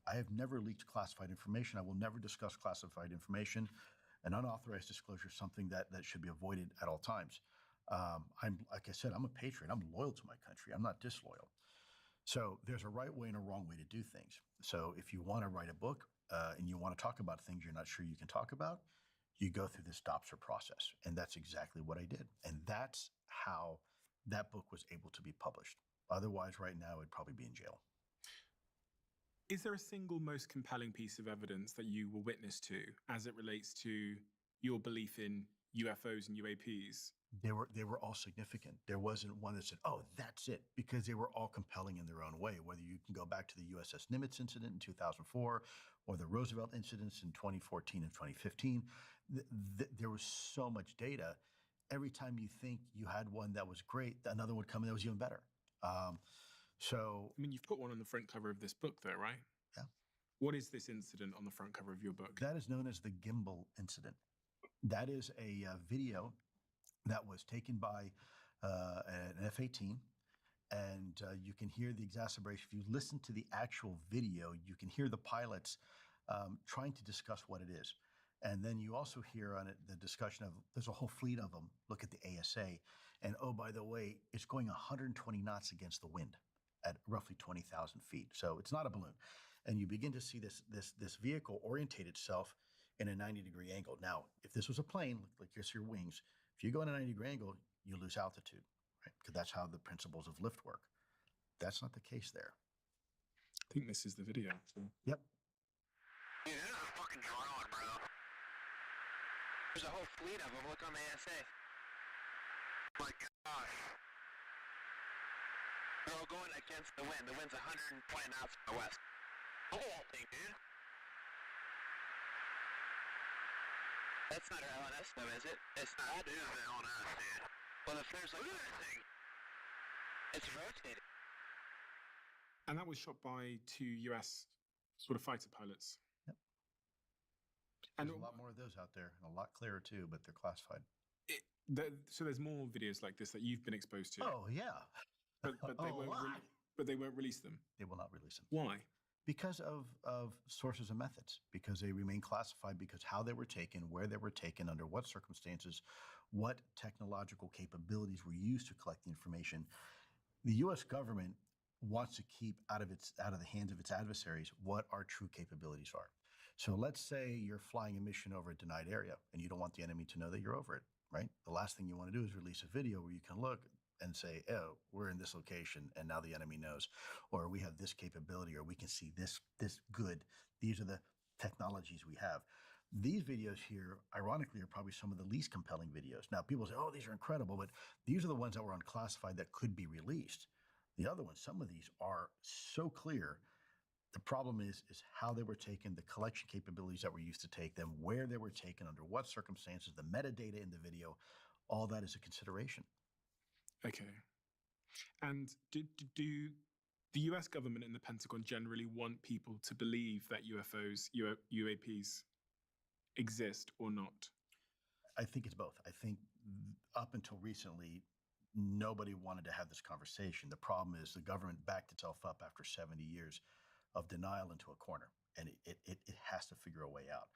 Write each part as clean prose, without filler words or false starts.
I have never leaked classified information. I will never discuss classified information. And unauthorized disclosure is something that should be avoided at all times. I'm like I said, I'm a patriot. I'm loyal to my country. I'm not disloyal. So there's a right way and a wrong way to do things. So if you want to write a book and you want to talk about things you're not sure you can talk about, you go through this DOPSR process. And that's exactly what I did. And that's how that book was able to be published. Otherwise, right now, it'd probably be in jail. Is there a single most compelling piece of evidence that you were witness to as it relates to your belief in UFOs and UAPs? They were all significant. There wasn't one that said, "Oh, that's it," because they were all compelling in their own way. Whether you can go back to the USS Nimitz incident in 2004 or the Roosevelt incidents in 2014 and 2015, there was so much data. Every time you think you had one that was great, another would come in that was even better. So, I mean, you've put one on the front cover of this book, though, right? Yeah. What is this incident on the front cover of your book? That is known as the gimbal incident. That is a video that was taken by an F-18, and you can hear the exacerbation. If you listen to the actual video, you can hear the pilots trying to discuss what it is. And then you also hear on it the discussion of, there's a whole fleet of them. Look at the ASA. And oh, by the way, it's going 120 knots against the wind at roughly 20,000 feet. So it's not a balloon. And you begin to see this vehicle orientate itself in a 90-degree angle. Now, if this was a plane, like here's your wings, if you go in a 90-degree angle, you lose altitude, right? Because that's how the principles of lift work. That's not the case there. I think this is the video. Yep. Dude, this is a fucking drone, bro. There's a whole fleet of them. Look on the ASA. My gosh. They're all going against the wind. The wind's 120 knots from the west. The whole thing, dude. That's not our LNS, though, is it? It's not. That is the LNS, dude. Well, if there's like... Look at that thing. It's rotating. And that was shot by 2 US sort of fighter pilots. Yep. And there's a lot more of those out there, and a lot clearer too, but they're classified. So there's more videos like this that you've been exposed to. Oh yeah, but they won't release them. They will not release them. Why? Because of sources and methods. Because they remain classified. Because how they were taken, where they were taken, under what circumstances, what technological capabilities were used to collect the information. The U.S. government wants to keep out of the hands of its adversaries what our true capabilities are. So let's say you're flying a mission over a denied area and you don't want the enemy to know that you're over it, right? The last thing you want to do is release a video where you can look and say, oh, we're in this location and now the enemy knows, or we have this capability, or we can see this good. These are the technologies we have. These videos here, ironically, are probably some of the least compelling videos. Now, people say, oh, these are incredible, but these are the ones that were unclassified that could be released. The other ones, some of these are so clear. The problem is how they were taken, the collection capabilities that were used to take them, where they were taken, under what circumstances, the metadata in the video, all that is a consideration. Okay. And do the US government and the Pentagon generally want people to believe that UFOs, UAPs exist or not? I think it's both. I think up until recently, nobody wanted to have this conversation. The problem is the government backed itself up after 70 years of denial into a corner, and it has to figure a way out.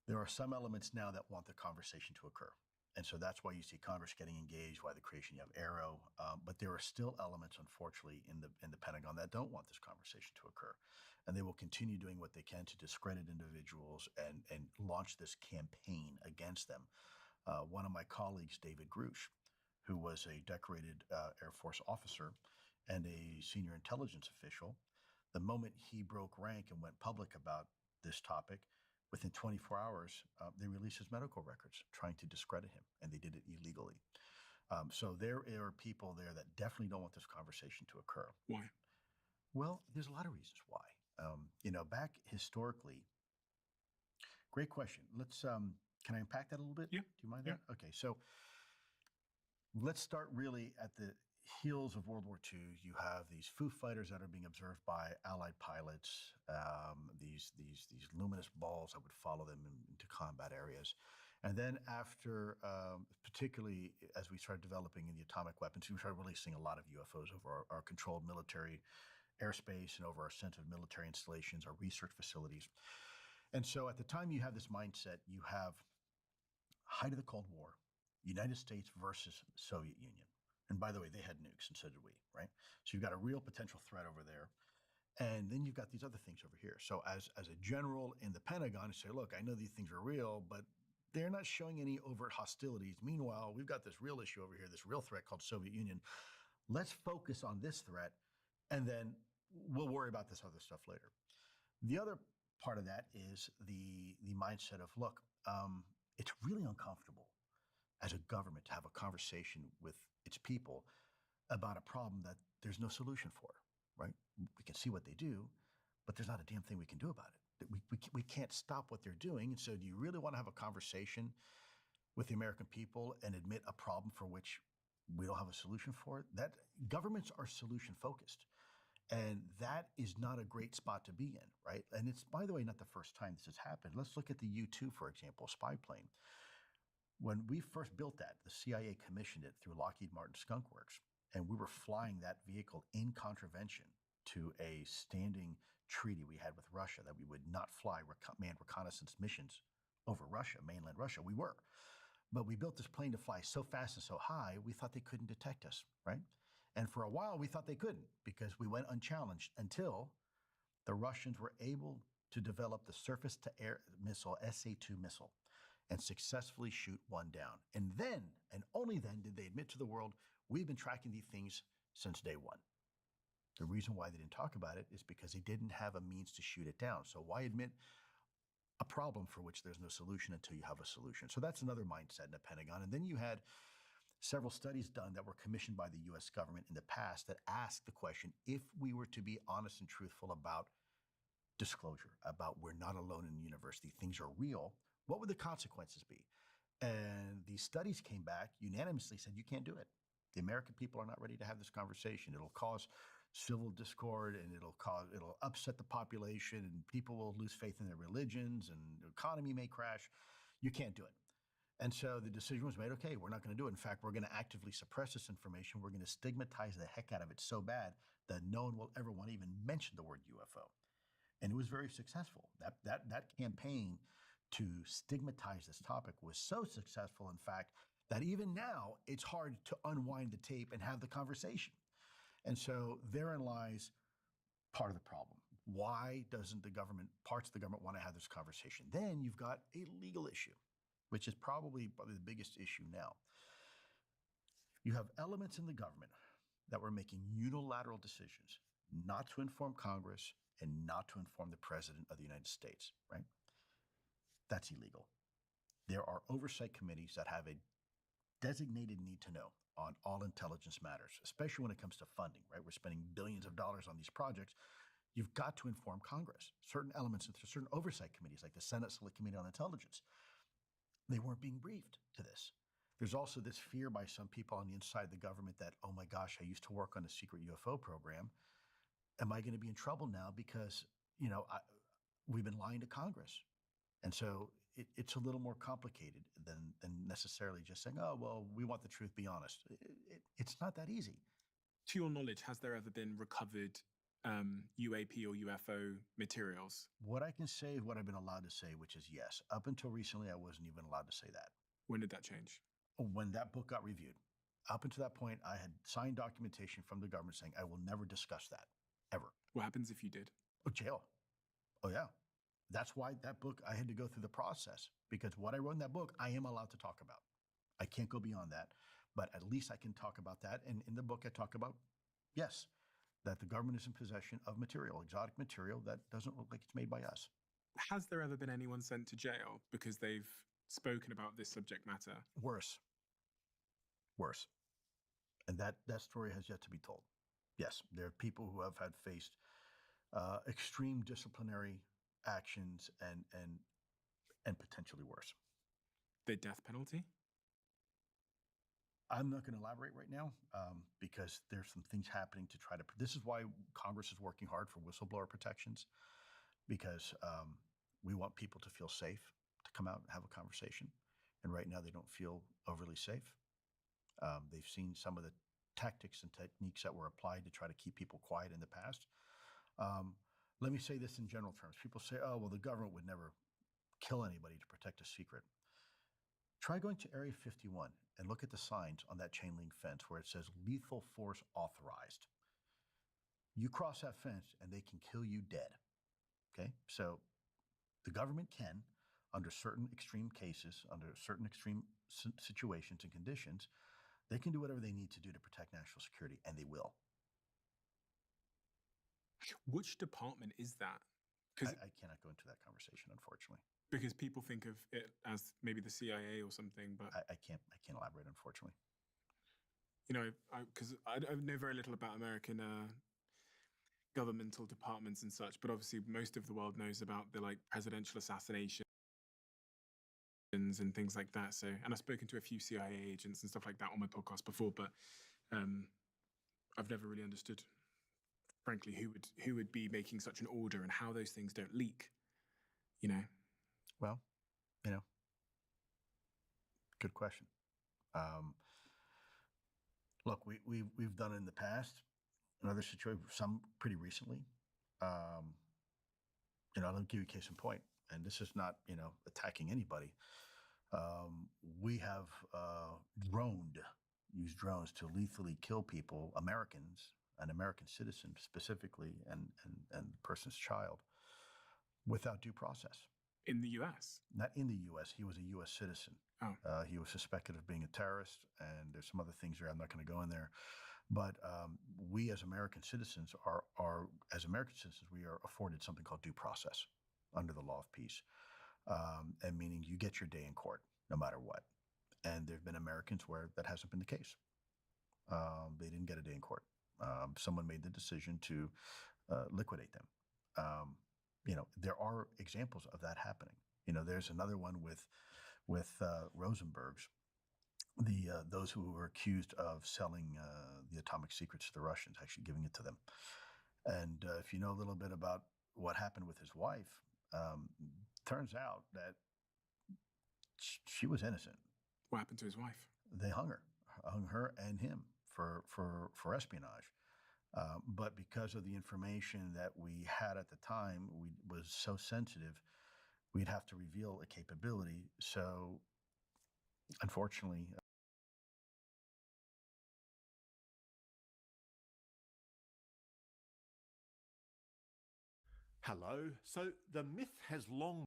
There are some elements now that want the conversation to occur. And so that's why you see Congress getting engaged, why the creation, you have AARO. But there are still elements, unfortunately, in the Pentagon that don't want this conversation to occur. And they will continue doing what they can to discredit individuals and launch this campaign against them. One of my colleagues, David Grush, who was a decorated Air Force officer and a senior intelligence official, the moment he broke rank and went public about this topic, within 24 hours, they released his medical records trying to discredit him, and they did it illegally. So there are people there that definitely don't want this conversation to occur. Why? Well, there's a lot of reasons why. Back historically, great question. Let's, can I unpack that a little bit? Yeah. Do you mind Yeah. that? Okay, so let's start really at the heels of World War II. You have these Foo Fighters that are being observed by Allied pilots, these luminous balls that would follow them into combat areas. And then after, particularly as we started developing in the atomic weapons, we started releasing a lot of UFOs over our controlled military airspace and over our sensitive military installations, our research facilities. And so at the time you have this mindset, you have height of the Cold War, United States versus Soviet Union. And by the way, they had nukes and so did we, right? So you've got a real potential threat over there. And then you've got these other things over here. So as a general in the Pentagon, you say, look, I know these things are real, but they're not showing any overt hostilities. Meanwhile, we've got this real issue over here, this real threat called Soviet Union. Let's focus on this threat, and then we'll worry about this other stuff later. The other part of that is the mindset of, look, it's really uncomfortable as a government to have a conversation with its people about a problem that there's no solution for, right? We can see what they do, but there's not a damn thing we can do about it. We can't stop what they're doing. And so do you really want to have a conversation with the American people and admit a problem for which we don't have a solution for it? That governments are solution focused. And that is not a great spot to be in, right? And it's, by the way, not the first time this has happened. Let's look at the U-2, for example, spy plane. When we first built that, the CIA commissioned it through Lockheed Martin Skunk Works, and we were flying that vehicle in contravention to a standing treaty we had with Russia that we would not fly manned reconnaissance missions over Russia, mainland Russia. We were. But we built this plane to fly so fast and so high, we thought they couldn't detect us, right? And for a while, we thought they couldn't because we went unchallenged until the Russians were able to develop the surface-to-air missile, SA-2 missile, and successfully shoot one down. And then, and only then, did they admit to the world, we've been tracking these things since day one. The reason why they didn't talk about it is because they didn't have a means to shoot it down. So why admit a problem for which there's no solution until you have a solution? So that's another mindset in the Pentagon. And then you had several studies done that were commissioned by the US government in the past that asked the question, if we were to be honest and truthful about disclosure, about we're not alone in the university, things are real, what would the consequences be? And these studies came back, unanimously said, you can't do it. The American people are not ready to have this conversation. It'll cause civil discord and it'll upset the population and people will lose faith in their religions and the economy may crash. You can't do it. And so the decision was made, okay, we're not going to do it. In fact, we're going to actively suppress this information. We're going to stigmatize the heck out of it so bad that no one will ever want to even mention the word UFO. And it was very successful. That campaign to stigmatize this topic was so successful, in fact, that even now it's hard to unwind the tape and have the conversation. And so therein lies part of the problem. Why doesn't parts of the government want to have this conversation? Then you've got a legal issue, which is probably the biggest issue now. You have elements in the government that were making unilateral decisions not to inform Congress and not to inform the President of the United States, right? That's illegal. There are oversight committees that have a designated need to know on all intelligence matters, especially when it comes to funding, right? We're spending billions of dollars on these projects. You've got to inform Congress. Certain elements of certain oversight committees, like the Senate Select Committee on Intelligence, they weren't being briefed to this. There's also this fear by some people on the inside of the government that, oh my gosh, I used to work on a secret UFO program. Am I going to be in trouble now because, we've been lying to Congress? And so it's a little more complicated than necessarily just saying, oh, well, we want the truth, be honest. It's not that easy. To your knowledge, has there ever been recovered UAP or UFO materials? What I can say is what I've been allowed to say, which is yes. Up until recently, I wasn't even allowed to say that. When did that change? When that book got reviewed. Up until that point, I had signed documentation from the government saying I will never discuss that, ever. What happens if you did? Oh, jail. Oh, yeah. That's why that book, I had to go through the process, because what I wrote in that book, I am allowed to talk about. I can't go beyond that, but at least I can talk about that. And in the book, I talk about, yes, that the government is in possession of material, exotic material that doesn't look like it's made by us. Has there ever been anyone sent to jail because they've spoken about this subject matter? Worse. And that story has yet to be told. Yes, there are people who have faced extreme disciplinary actions and potentially worse. The death penalty? I'm not going to elaborate right now because there's some things happening to try to. This is why Congress is working hard for whistleblower protections, because we want people to feel safe to come out and have a conversation. And right now they don't feel overly safe. They've seen some of the tactics and techniques that were applied to try to keep people quiet in the past. Let me say this in general terms. People say, oh, well, the government would never kill anybody to protect a secret. Try going to Area 51 and look at the signs on that chain link fence where it says lethal force authorized. You cross that fence and they can kill you dead. Okay? So the government can, under certain extreme cases, under certain extreme situations and conditions, they can do whatever they need to do to protect national security, and they will. Which department is that? I cannot go into that conversation, unfortunately. Because people think of it as maybe the CIA or something, but I can't elaborate, unfortunately. You know, because I know very little about American governmental departments and such, but obviously most of the world knows about the like presidential assassinations and things like that. So, and I've spoken to a few CIA agents and stuff like that on my podcast before, but I've never really understood, frankly, who would be making such an order and how those things don't leak. You know. Well, good question. Look, we've done it in the past, in other situations, some pretty recently. I'll give you a case in point, and this is not, attacking anybody. We have used drones to lethally kill people, Americans, an American citizen specifically, and the person's child, without due process. In the U.S.? Not in the U.S. He was a U.S. citizen. Oh. He was suspected of being a terrorist, and there's some other things there. I'm not going to go in there. But we as American citizens we are afforded something called due process under the law of peace. And meaning you get your day in court no matter what. And there have been Americans where that hasn't been the case. They didn't get a day in court. Someone made the decision to liquidate them. There are examples of that happening. There's another one with Rosenbergs, those who were accused of selling the atomic secrets to the Russians, actually giving it to them. And if you know a little bit about what happened with his wife, turns out that she was innocent. What happened to his wife? They hung her and him for espionage. But because of the information that we had at the time, was so sensitive, we'd have to reveal a capability. So, unfortunately, Hello. So the myth has long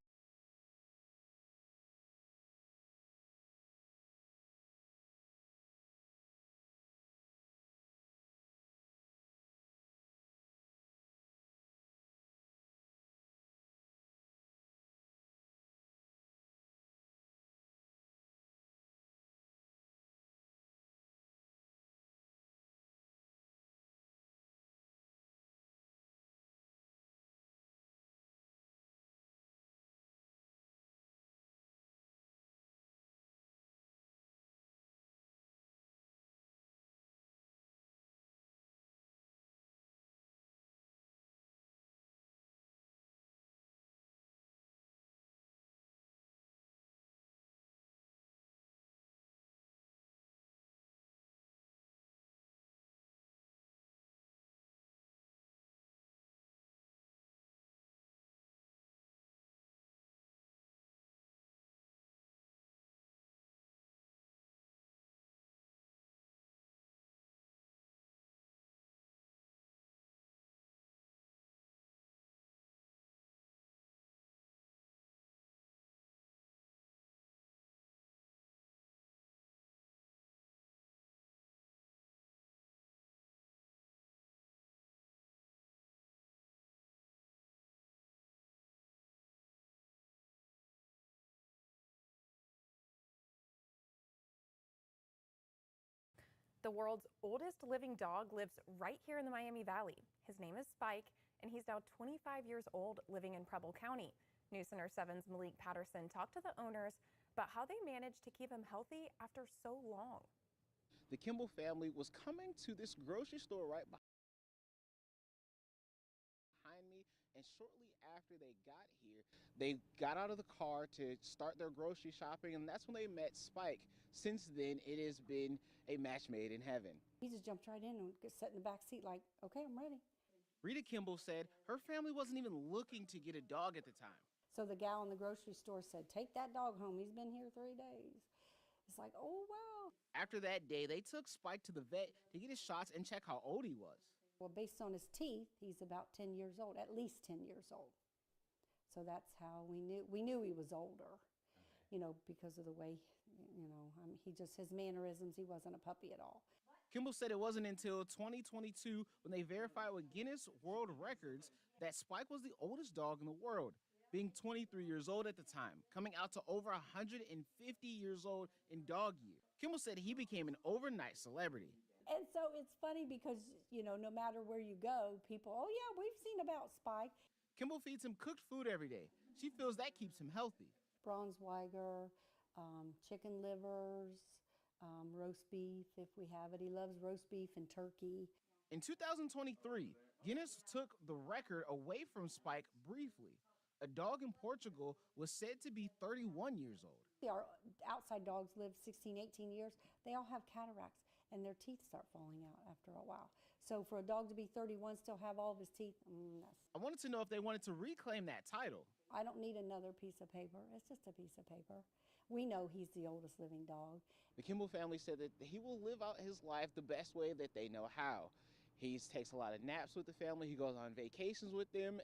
The world's oldest living dog lives right here in the Miami Valley. His name is Spike, and he's now 25 years old, living in Preble County. News Center 7's Malik Patterson talked to the owners about how they managed to keep him healthy after so long. The Kimball family was coming to this grocery store right behind me, and shortly after they got here, they got out of the car to start their grocery shopping, and that's when they met Spike. Since then, it has been a match made in heaven. He just jumped right in and sat in the back seat like, okay, I'm ready. Rita Kimball said her family wasn't even looking to get a dog at the time. So the gal in the grocery store said, take that dog home. He's been here 3 days. It's like, oh, wow. After that day, they took Spike to the vet to get his shots and check how old he was. Well, based on his teeth, he's about 10 years old, at least 10 years old. So that's how we knew he was older, you know, because of the way, you know, he just, his mannerisms, he wasn't a puppy at all. Kimball said it wasn't until 2022 when they verified with Guinness World Records that Spike was the oldest dog in the world, being 23 years old at the time, coming out to over 150 years old in dog year. Kimball said he became an overnight celebrity. And so it's funny because, you know, no matter where you go, people, oh yeah, we've seen about Spike. Kimball feeds him cooked food every day. She feels that keeps him healthy. Bronzeweiger, chicken livers, roast beef if we have it. He loves roast beef and turkey. In 2023, Guinness took the record away from Spike briefly. A dog in Portugal was said to be 31 years old. Our outside dogs live 16, 18 years. They all have cataracts and their teeth start falling out after a while. So for a dog to be 31, still have all of his teeth, I wanted to know if they wanted to reclaim that title. I don't need another piece of paper. It's just a piece of paper. We know he's the oldest living dog. The Kimball family said that he will live out his life the best way that they know how. He takes a lot of naps with the family. He goes on vacations with them.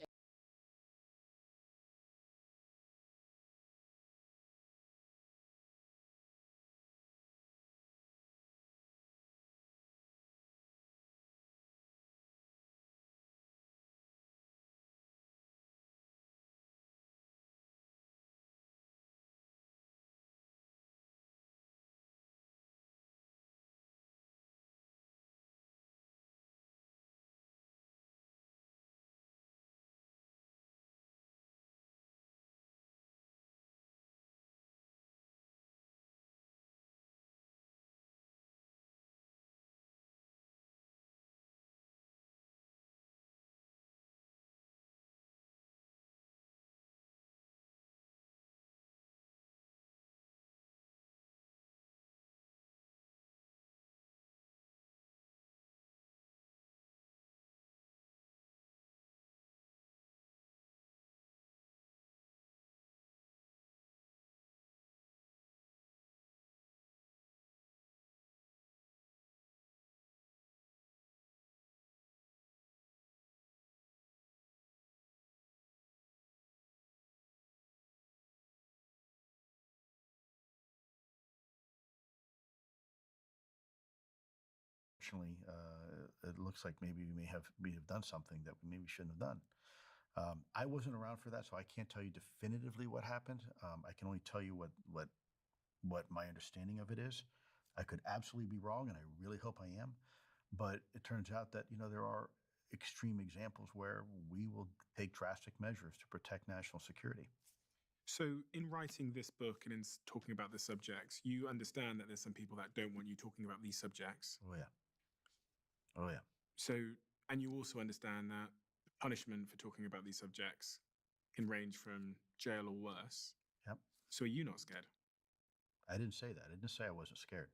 Unfortunately, it looks like maybe we may have done something that we maybe shouldn't have done. I wasn't around for that, so I can't tell you definitively what happened. I can only tell you what my understanding of it is. I could absolutely be wrong, and I really hope I am. But it turns out that there are extreme examples where we will take drastic measures to protect national security. So, in writing this book and in talking about the subjects, you understand that there's some people that don't want you talking about these subjects. Oh yeah. Oh yeah. So, and you also understand that the punishment for talking about these subjects can range from jail or worse. Yep. So, are you not scared? I didn't say that. I didn't say I wasn't scared.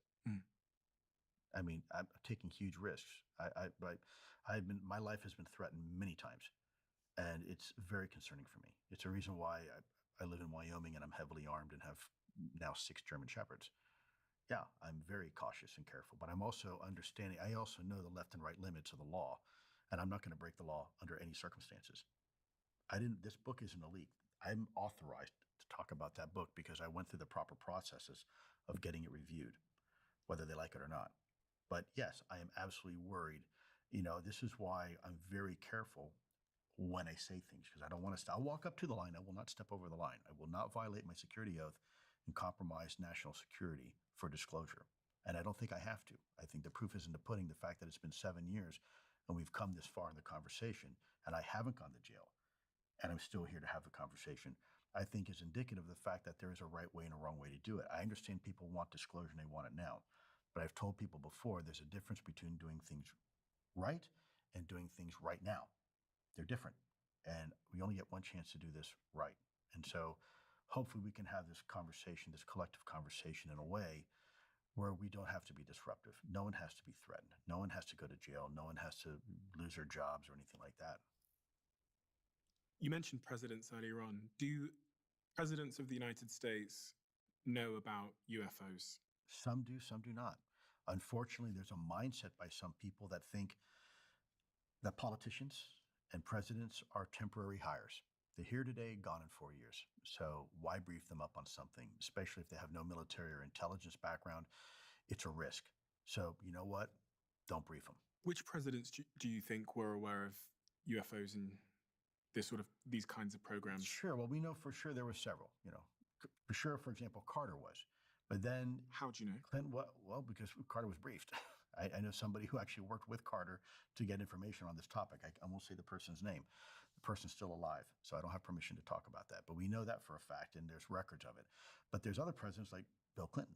I mean, I'm taking huge risks. My life has been threatened many times, and it's very concerning for me. It's a reason why I live in Wyoming and I'm heavily armed and have now 6 German Shepherds. Yeah, I'm very cautious and careful, but I'm also understanding. I also know the left and right limits of the law, and I'm not going to break the law under any circumstances. This book isn't a leak. I'm authorized to talk about that book because I went through the proper processes of getting it reviewed, whether they like it or not. But yes, I am absolutely worried. This is why I'm very careful when I say things, because I don't want to. I'll walk up to the line. I will not step over the line. I will not violate my security oath and compromise national security for disclosure. And I don't think I have to. I think the proof is in the pudding. The fact that it's been 7 years and we've come this far in the conversation, and I haven't gone to jail, and I'm still here to have the conversation, I think is indicative of the fact that there is a right way and a wrong way to do it. I understand people want disclosure and they want it now. But I've told people before, there's a difference between doing things right and doing things right now. They're different. And we only get one chance to do this right. And so hopefully we can have this conversation, this collective conversation in a way where we don't have to be disruptive. No one has to be threatened. No one has to go to jail. No one has to lose their jobs or anything like that. You mentioned presidents earlier on. Do presidents of the United States know about UFOs? Some do, some do not. Unfortunately, there's a mindset by some people that think that politicians and presidents are temporary hires. They're here today, gone in 4 years. So why brief them up on something, especially if they have no military or intelligence background? It's a risk. So you know what? Don't brief them. Which presidents do you think were aware of UFOs and these kinds of programs? Sure. Well, we know for sure there were several. For sure, for example, Carter was. But then How do you know? Clinton, well, because Carter was briefed. I know somebody who actually worked with Carter to get information on this topic. I won't say the person's name. The person's still alive, so I don't have permission to talk about that. But we know that for a fact, and there's records of it. But there's other presidents like Bill Clinton,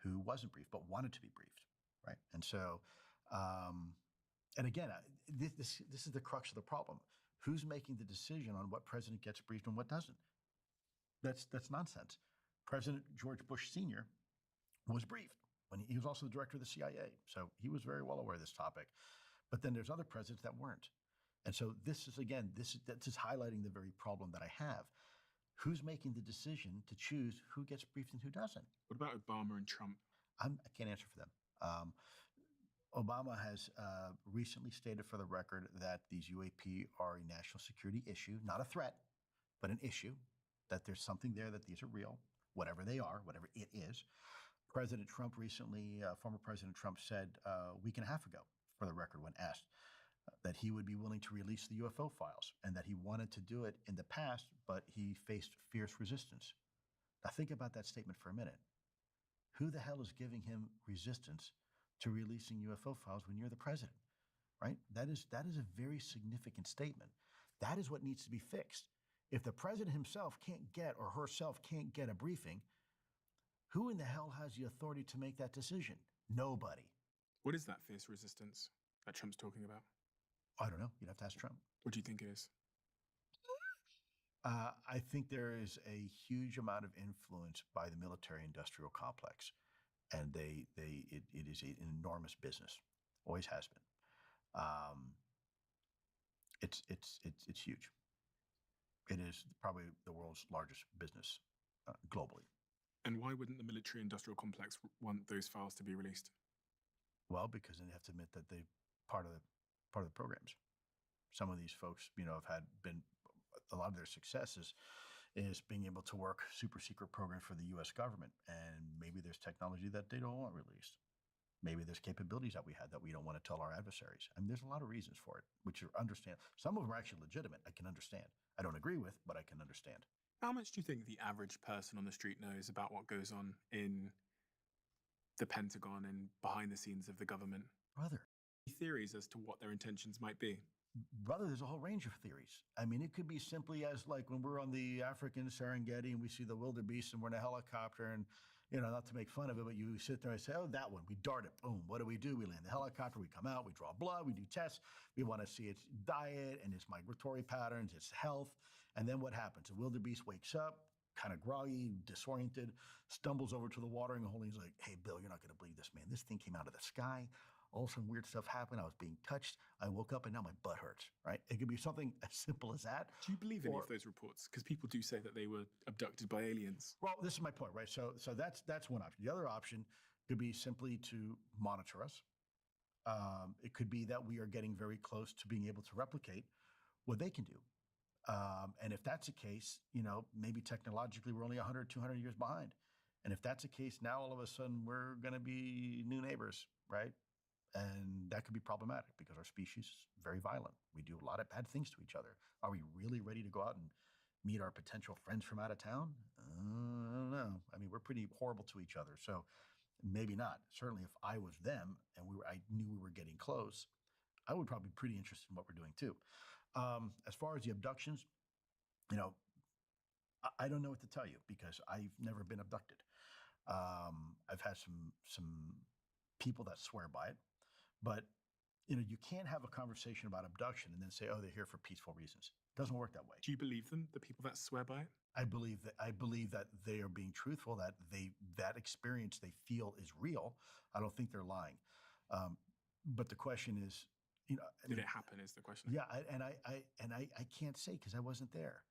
who wasn't briefed but wanted to be briefed, right? And so, and again, this is the crux of the problem. Who's making the decision on what president gets briefed and what doesn't? That's nonsense. President George Bush Sr. was briefed when he was also the director of the CIA. So he was very well aware of this topic. But then there's other presidents that weren't. And so this is highlighting the very problem that I have. Who's making the decision to choose who gets briefed and who doesn't? What about Obama and Trump? I can't answer for them. Obama has recently stated for the record that these UAP are a national security issue, not a threat, but an issue, that there's something there, that these are real, whatever they are, whatever it is. President Trump recently, former President Trump said a week and a half ago, for the record, when asked, that he would be willing to release the UFO files and that he wanted to do it in the past, but he faced fierce resistance. Now think about that statement for a minute. Who the hell is giving him resistance to releasing UFO files when you're the president, right? That is a very significant statement. That is what needs to be fixed. If the president himself can't get or herself can't get a briefing, who in the hell has the authority to make that decision? Nobody. What is that fierce resistance that Trump's talking about? I don't know. You'd have to ask Trump. What do you think it is? I think there is a huge amount of influence by the military-industrial complex, and it is an enormous business. Always has been. It's huge. It is probably the world's largest business globally. And why wouldn't the military-industrial complex want those files to be released? Well, because then they have to admit that they're part of the programs. Some of these folks, have been a lot of their successes is being able to work super secret programs for the U.S. government, and maybe there's technology that they don't want released. Maybe there's capabilities that we had that we don't want to tell our adversaries. I mean, there's a lot of reasons for it, which are understand. Some of them are actually legitimate. I can understand. I don't agree with, but I can understand. How much do you think the average person on the street knows about what goes on in the Pentagon and behind the scenes of the government? Brother. Theories as to what their intentions might be? Brother, there's a whole range of theories. I mean, it could be simply as like when we're on the African Serengeti and we see the wildebeest and we're in a helicopter and, not to make fun of it, but you sit there and say, oh, that one, we dart it, boom. What do? We land the helicopter, we come out, we draw blood, we do tests. We want to see its diet and its migratory patterns, its health. And then what happens? The wildebeest wakes up, kind of groggy, disoriented, stumbles over to the watering hole. And he's like, hey, Bill, you're not going to believe this, man. This thing came out of the sky. All some weird stuff happened. I was being touched. I woke up and now my butt hurts, right? It could be something as simple as that. Do you believe any of those reports? Because people do say that they were abducted by aliens. Well, this is my point, right? So that's one option. The other option could be simply to monitor us. It could be that we are getting very close to being able to replicate what they can do. And if that's the case, maybe technologically we're only 100, 200 years behind. And if that's the case, now all of a sudden we're going to be new neighbors, right? And that could be problematic because our species is very violent. We do a lot of bad things to each other. Are we really ready to go out and meet our potential friends from out of town? I don't know. I mean, we're pretty horrible to each other. So maybe not. Certainly if I was them and I knew we were getting close, I would probably be pretty interested in what we're doing too. As far as the abductions, I don't know what to tell you because I've never been abducted. I've had some people that swear by it, but you can't have a conversation about abduction and then say, oh, they're here for peaceful reasons. It doesn't work that way. Do you believe them, the people that swear by it? I believe that they are being truthful, that that experience they feel is real. I don't think they're lying. But the question is, Did it happen is the question. Yeah, I can't say because I wasn't there.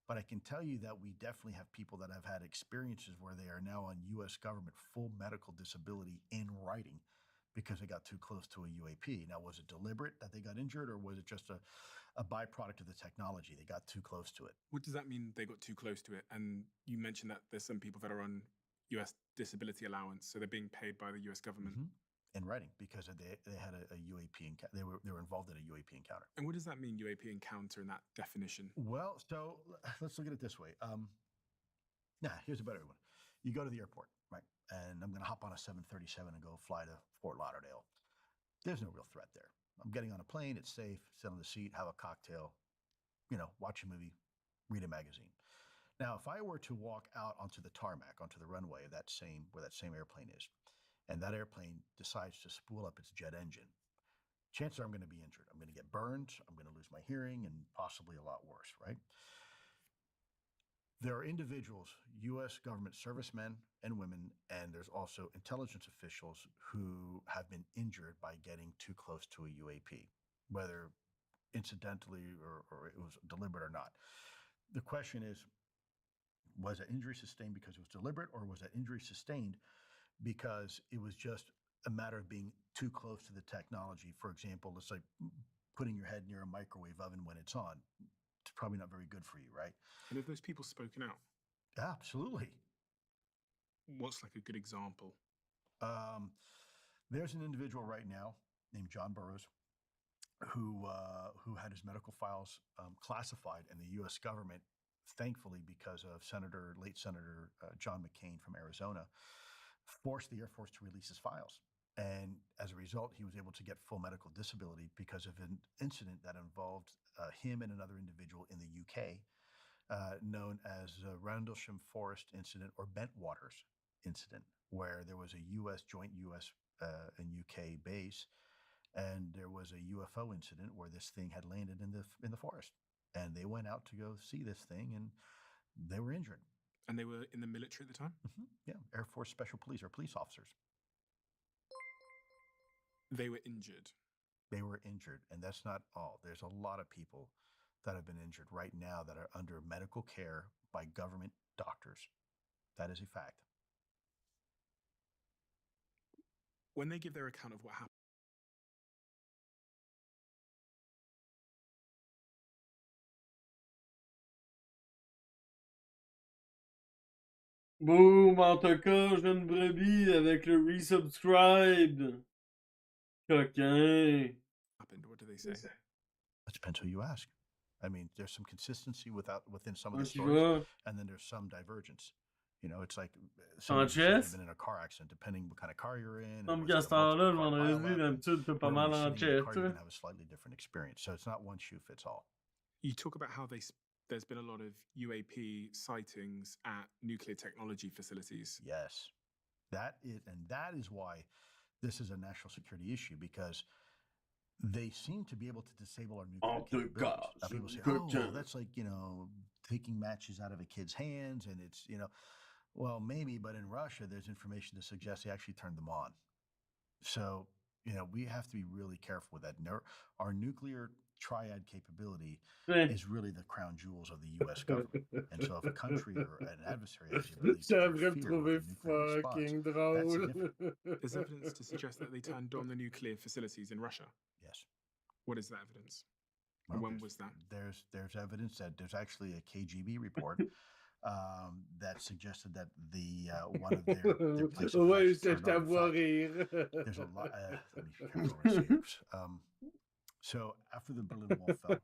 But I can tell you that we definitely have people that have had experiences where they are now on U.S. government full medical disability in writing because they got too close to a UAP. Now, was it deliberate that they got injured, or was it just a byproduct of the technology? They got too close to it. What does that mean, they got too close to it? And you mentioned that there's some people that are on U.S. disability allowance, so they're being paid by the U.S. government. In writing because they had a UAP they were involved in a UAP encounter. And what does that mean, UAP encounter, in that definition? Well, so let's look at it this way. Here's a better one. You go to the airport, right? And I'm going to hop on a 737 and go fly to Fort Lauderdale. There's no real threat there. I'm getting on a plane. It's safe. Sit on the seat, have a cocktail, watch a movie, read a magazine. Now, if I were to walk out onto the tarmac, onto the runway of where that same airplane is, and that airplane decides to spool up its jet engine, chances are I'm going to be injured. I'm going to get burned. I'm going to lose my hearing and possibly a lot worse, right? There are individuals, U.S. government servicemen and women, and there's also intelligence officials who have been injured by getting too close to a UAP, whether incidentally or it was deliberate or not. The question is, was that injury sustained because it was deliberate, or was that injury sustained because it was just a matter of being too close to the technology? For example, it's like putting your head near a microwave oven when it's on. It's probably not very good for you, right? And have those people spoken out? Absolutely. What's like a good example? There's an individual right now named John Burroughs who had his medical files classified, and the U.S. government, thankfully, because of late Senator John McCain from Arizona, forced the Air Force to release his files. And as a result, he was able to get full medical disability because of an incident that involved him and another individual in the UK, known as Rendlesham Forest incident or Bentwaters incident, where there was a joint U.S. and UK base, and there was a UFO incident where this thing had landed in the forest, and they went out to go see this thing, and they were injured. And they were in the military at the time? Yeah, Air Force Special Police or police officers. They were injured. They were injured, and that's not all. There's a lot of people that have been injured right now that are under medical care by government doctors. That is a fact. When they give their account of what happened, Boum, en tout cas, j'ai une brebis avec le resubscribe. Coquin. what do they say? It depends who you ask. I mean, there's some consistency within some of Ah, the tu stories, vois? and then there's some divergence. It's like somebody who's been in a car accident, depending what kind of car you're in. Comme was it a Gaston-là, le multiple car vendredi, pileup, d'habitude, peut pas where mal you're en sitting in the chest. car, you're going to have a slightly different experience. So it's not one shoe fits all. You talk about how there's been a lot of UAP sightings at nuclear technology facilities. Yes, that is why this is a national security issue, because they seem to be able to disable our nuclear capabilities. Now people say, "Oh, that's like taking matches out of a kid's hands," and it's well, maybe, but in Russia, there's information to suggest they actually turned them on. So we have to be really careful with that. Our nuclear triad capability is really the crown jewels of the U.S. government. And so if a country or an adversary has the ability to J'aimerais me interfere with trouver a nuclear response, fucking that's drôle. significant. There's evidence to suggest that they turned on the nuclear facilities in Russia. Yes. What is that evidence? Well, And when was that? There's evidence that there's actually a KGB report that suggested that one of their places Ouais, was je turned on. In t'avoue fact, rire. there's a lot. Let me be careful what I say here. So after the Berlin Wall fell,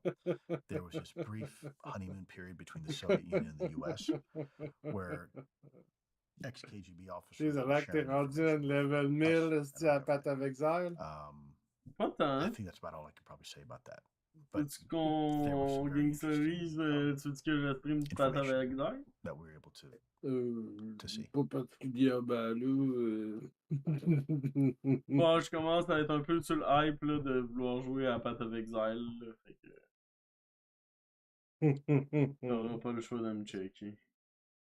there was this brief honeymoon period between the Soviet Union and the U.S., where ex-KGB officers were Désolé que t'es sharing rendu à information un level with 1000 us si and à our pâte government. avec zèle. Pas tant, I hein? think that's about all I can probably say about that. but Veux-tu qu'on gangsterise? Tu veux que je stream du pâte avec l'air? that we were able to see. Pas particulièrement, là. Bon, je commence à être un peu sur le hype, là, de vouloir jouer à Path of Exile, là, fait que... T'auras pas le choix de me checker.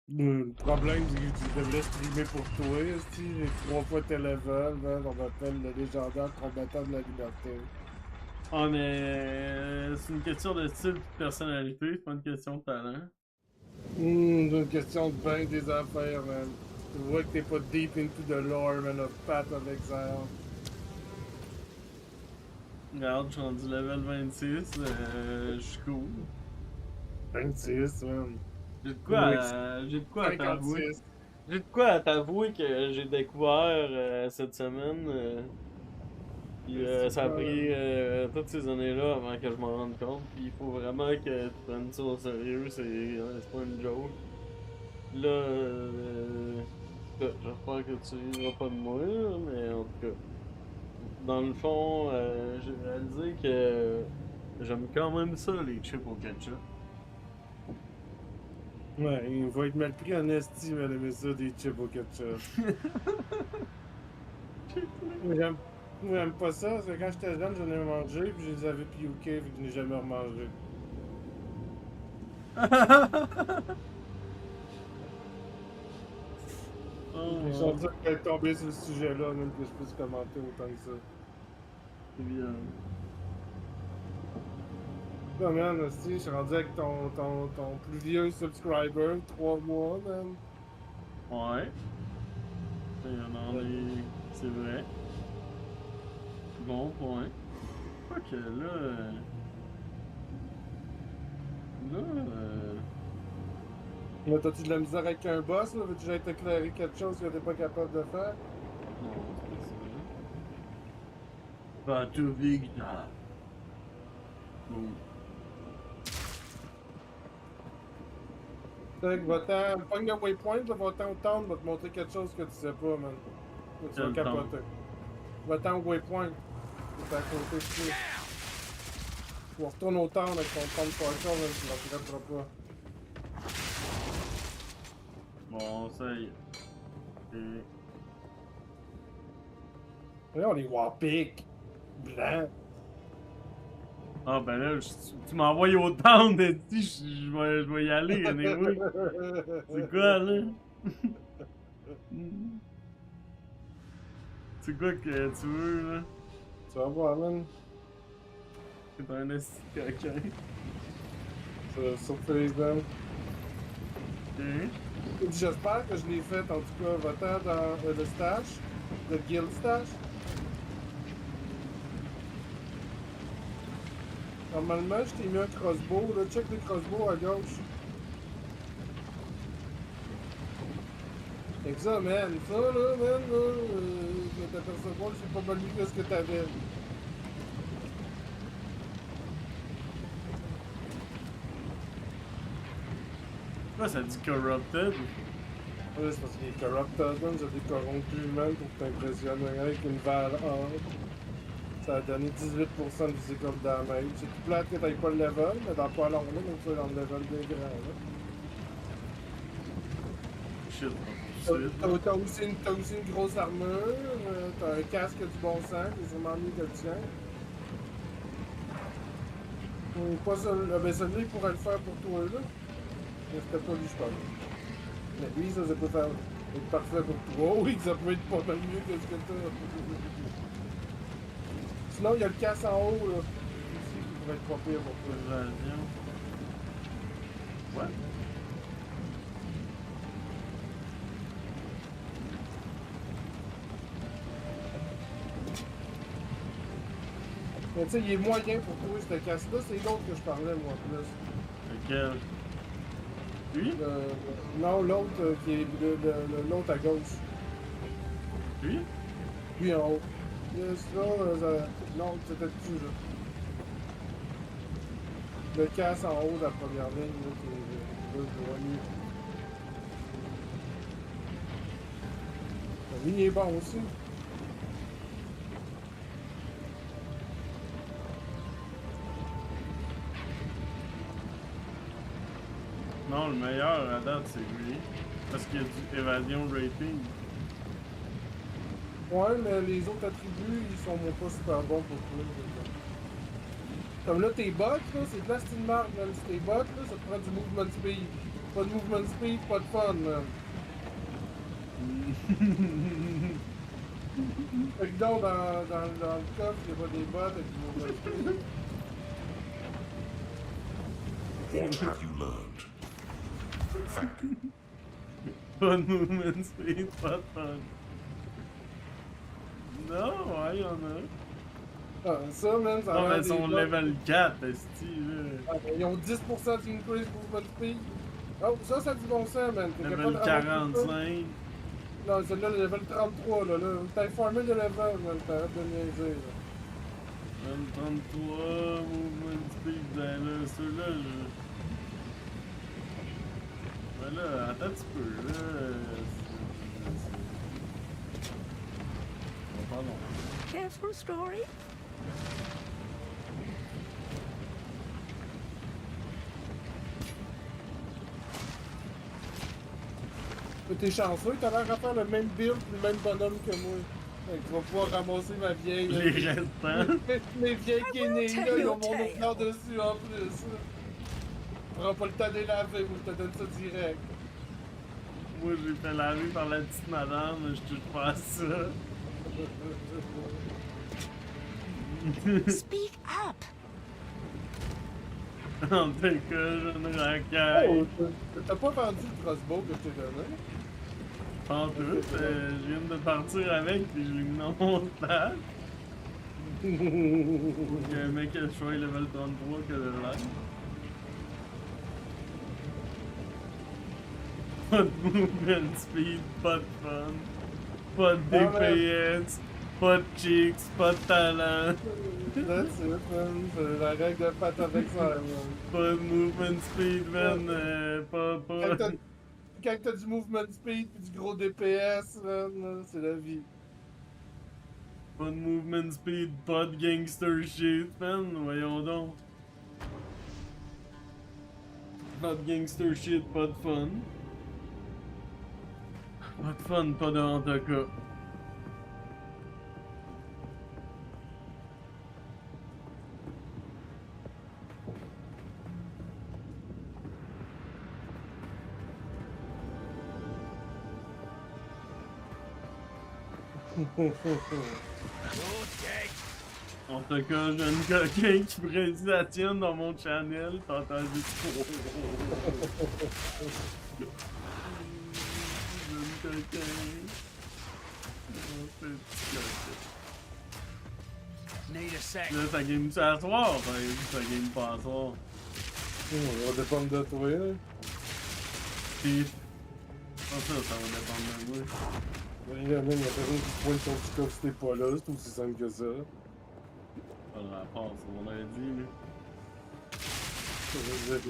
Le problème, c'est que tu devrais streamer pour toi, si j'ai 3 fois tes levels, man, on m'appelle le légendaire combattant de la liberté. Ah, mais c'est une question de style et de personnalité, c'est pas une question de talent. C'est une question de bien des affaires, man. Tu vois que t'es pas deep into the lore, man, of Path of Exile. Regarde, je suis rendu level 26, je suis cool. 26, man. J'ai de quoi à t'avouer. J'ai de quoi à t'avouer que j'ai découvert cette semaine. Puis ça a pris toutes ces années-là avant que je m'en rende compte. Puis il faut vraiment que tu prennes ça au sérieux, c'est pas une joke. Là, j'espère que tu riras pas de moi, là, mais en tout cas. Dans le fond, j'ai réalisé que j'aime quand même ça, les chips au ketchup. Ouais, il va être mal pris en esti, mais aimer ça, des chips au ketchup. J'aime pas ça, parce que quand j'étais jeune, j'en ai mangé, puis je les avais piouqués, puis je n'ai jamais remangé. Je suis sûr que être tombé sur le sujet-là, même que je puisse commenter autant que ça. C'est bien. Non, man, aussi, je suis rendu avec ton plus vieux subscriber, 3 mois, man. Ouais. Il y en a des... C'est vrai. Bon point. Quoi que là... Là, t'as-tu de la misère avec un boss, là? Veux-tu que j'aille t'éclairer quelque chose que t'es pas capable de faire? Non, c'est ça. Pas tout Victor. Bon. Fait que va-t'en, pogne le waypoint, là, va-t'en au town, va te montrer quelque chose que tu sais pas, man. Là, tu vas capoter. Va-t'en au waypoint. C'est à côté de toi. Tu retournes au town avec ton town poisson, man, tu la regretteras pas. Bon, ça y est. Et... Là, on est Warpic. Blanc. Ah ben là, tu m'envoies au town, je vais y aller, anyway. C'est quoi, là? C'est quoi que tu veux, là? Tu vas voir, man. C'est un esti de coquin. Surprise, man. Ok. J'espère que je l'ai fait, en tout cas, va-t'en dans le stash, le guild stash. Normalement, je t'ai mis un crossbow, là, check le crossbow à gauche. Fait que ça, man, ça, là, man, là, je t'aperçois pas que c'est pas mal mieux que ce que t'avais. Pourquoi ça dit corrupted? Ouais, c'est parce qu'il est corrupted, man, j'ai des corrompus, man, pour t'impressionner avec une valve 1. Ça a donné 18% de physical damage. C'est tout plate que t'ailles pas le level, mais dans pas long, là, donc tu es dans le level bien grand, là. Shit, T'as aussi une grosse armure, t'as un casque du bon sens, qui est sûrement mieux que le tien. Pas celui-là, ben celui-là il pourrait le faire pour toi, là. Mais c'était pas lui, je pense. Mais lui, ça peut faire être parfait pour toi. Oui, ça peut être pas mal mieux que ce que t'as. Sinon, il y a le casse en haut, là. Ici, qui pourrait être pas pire pour toi. Ouais. Mais tu sais, il est moyen pour toi, ce casse-là. C'est l'autre que je parlais, moi, plus. Lequel? Lui? Non, l'autre qui est l'autre à gauche. Lui? Lui en haut. Là, non, c'était dessus, là. Le casse en haut de la première ligne, là, qui est éloigné. Lui, il est bon aussi. Non, le meilleur à date, c'est lui. Parce qu'il y a du évasion rating. Ouais, mais les autres attributs, ils sont pas super bons pour toi. Comme là, tes bots, là, c'est de la style marque, même si tes bots, là, ça te prend du movement speed. Pas de movement speed, pas de fun, man. Fait que donc, dans le coffre, il y a pas des bots avec du movement speed. What have you learned? Thank you. Pas de movement speed, pas de fun. Non, ouais, y'en a. Ah, ça, man, ça a Non, l'air mais des son bots. level 4, esti, là. Ah, ben, ils ont 10% d'increase movement speed. Oh, ça a du bon sens, man. T'es capable Level de ramasser ça. 45. Non, celle-là, le level 33, là. T'as farmé de level, man. T'arrêtes de niaiser, là. Level 33, movement speed, ben là, ceux-là, Ben là, attends un petit peu, là. Pas long. Careful story. Mais t'es chanceux, t'as l'air à faire le même build, le même bonhomme que moi. Fait que tu vas pouvoir ramasser ma vieille. Les restants. Mes vieilles guenilles, là, ils ont mon odeur dessus en plus. Prends pas le temps de les laver, moi je te donne ça direct. Moi, j'ai fait laver par la petite madame, mais je touche pas à ça. Speak up. En tout cas, je ne racaille. Oh, t'as pas vendu le crossbow que je t'ai donné? Pas en tout, je viens de partir avec puis je l'ai mis dans mon stack. Il y a un mec qui a choisi level 33 que le like. Pas de movement speed, pas de fun, pas de DPS, pas de chicks, pas de talent. That's it, man. C'est la règle de Pat avec ça, man. Pas de movement speed, man. Pas. Quand t'as du movement speed pis du gros DPS, man, c'est la vie. Pas de movement speed, pas de gangster shit, man. Voyons donc. Pas de gangster shit, pas de fun. Pas de fun, pas de Hantaka. En tout cas, j'ai une coquin qui préside la tienne dans mon channel, t'entends juste j'ai une coquin. Oh, c'est petit coquin. Là, ça game ça à soir, ça game pas à soir. On va dépendre de toi, là. Puis, ça va dépendre de moi. Il y a personne qui te pointe ton petit coffre si t'es pas là, c'est aussi simple que ça. Pas de rapport, c'est mon lundi, là.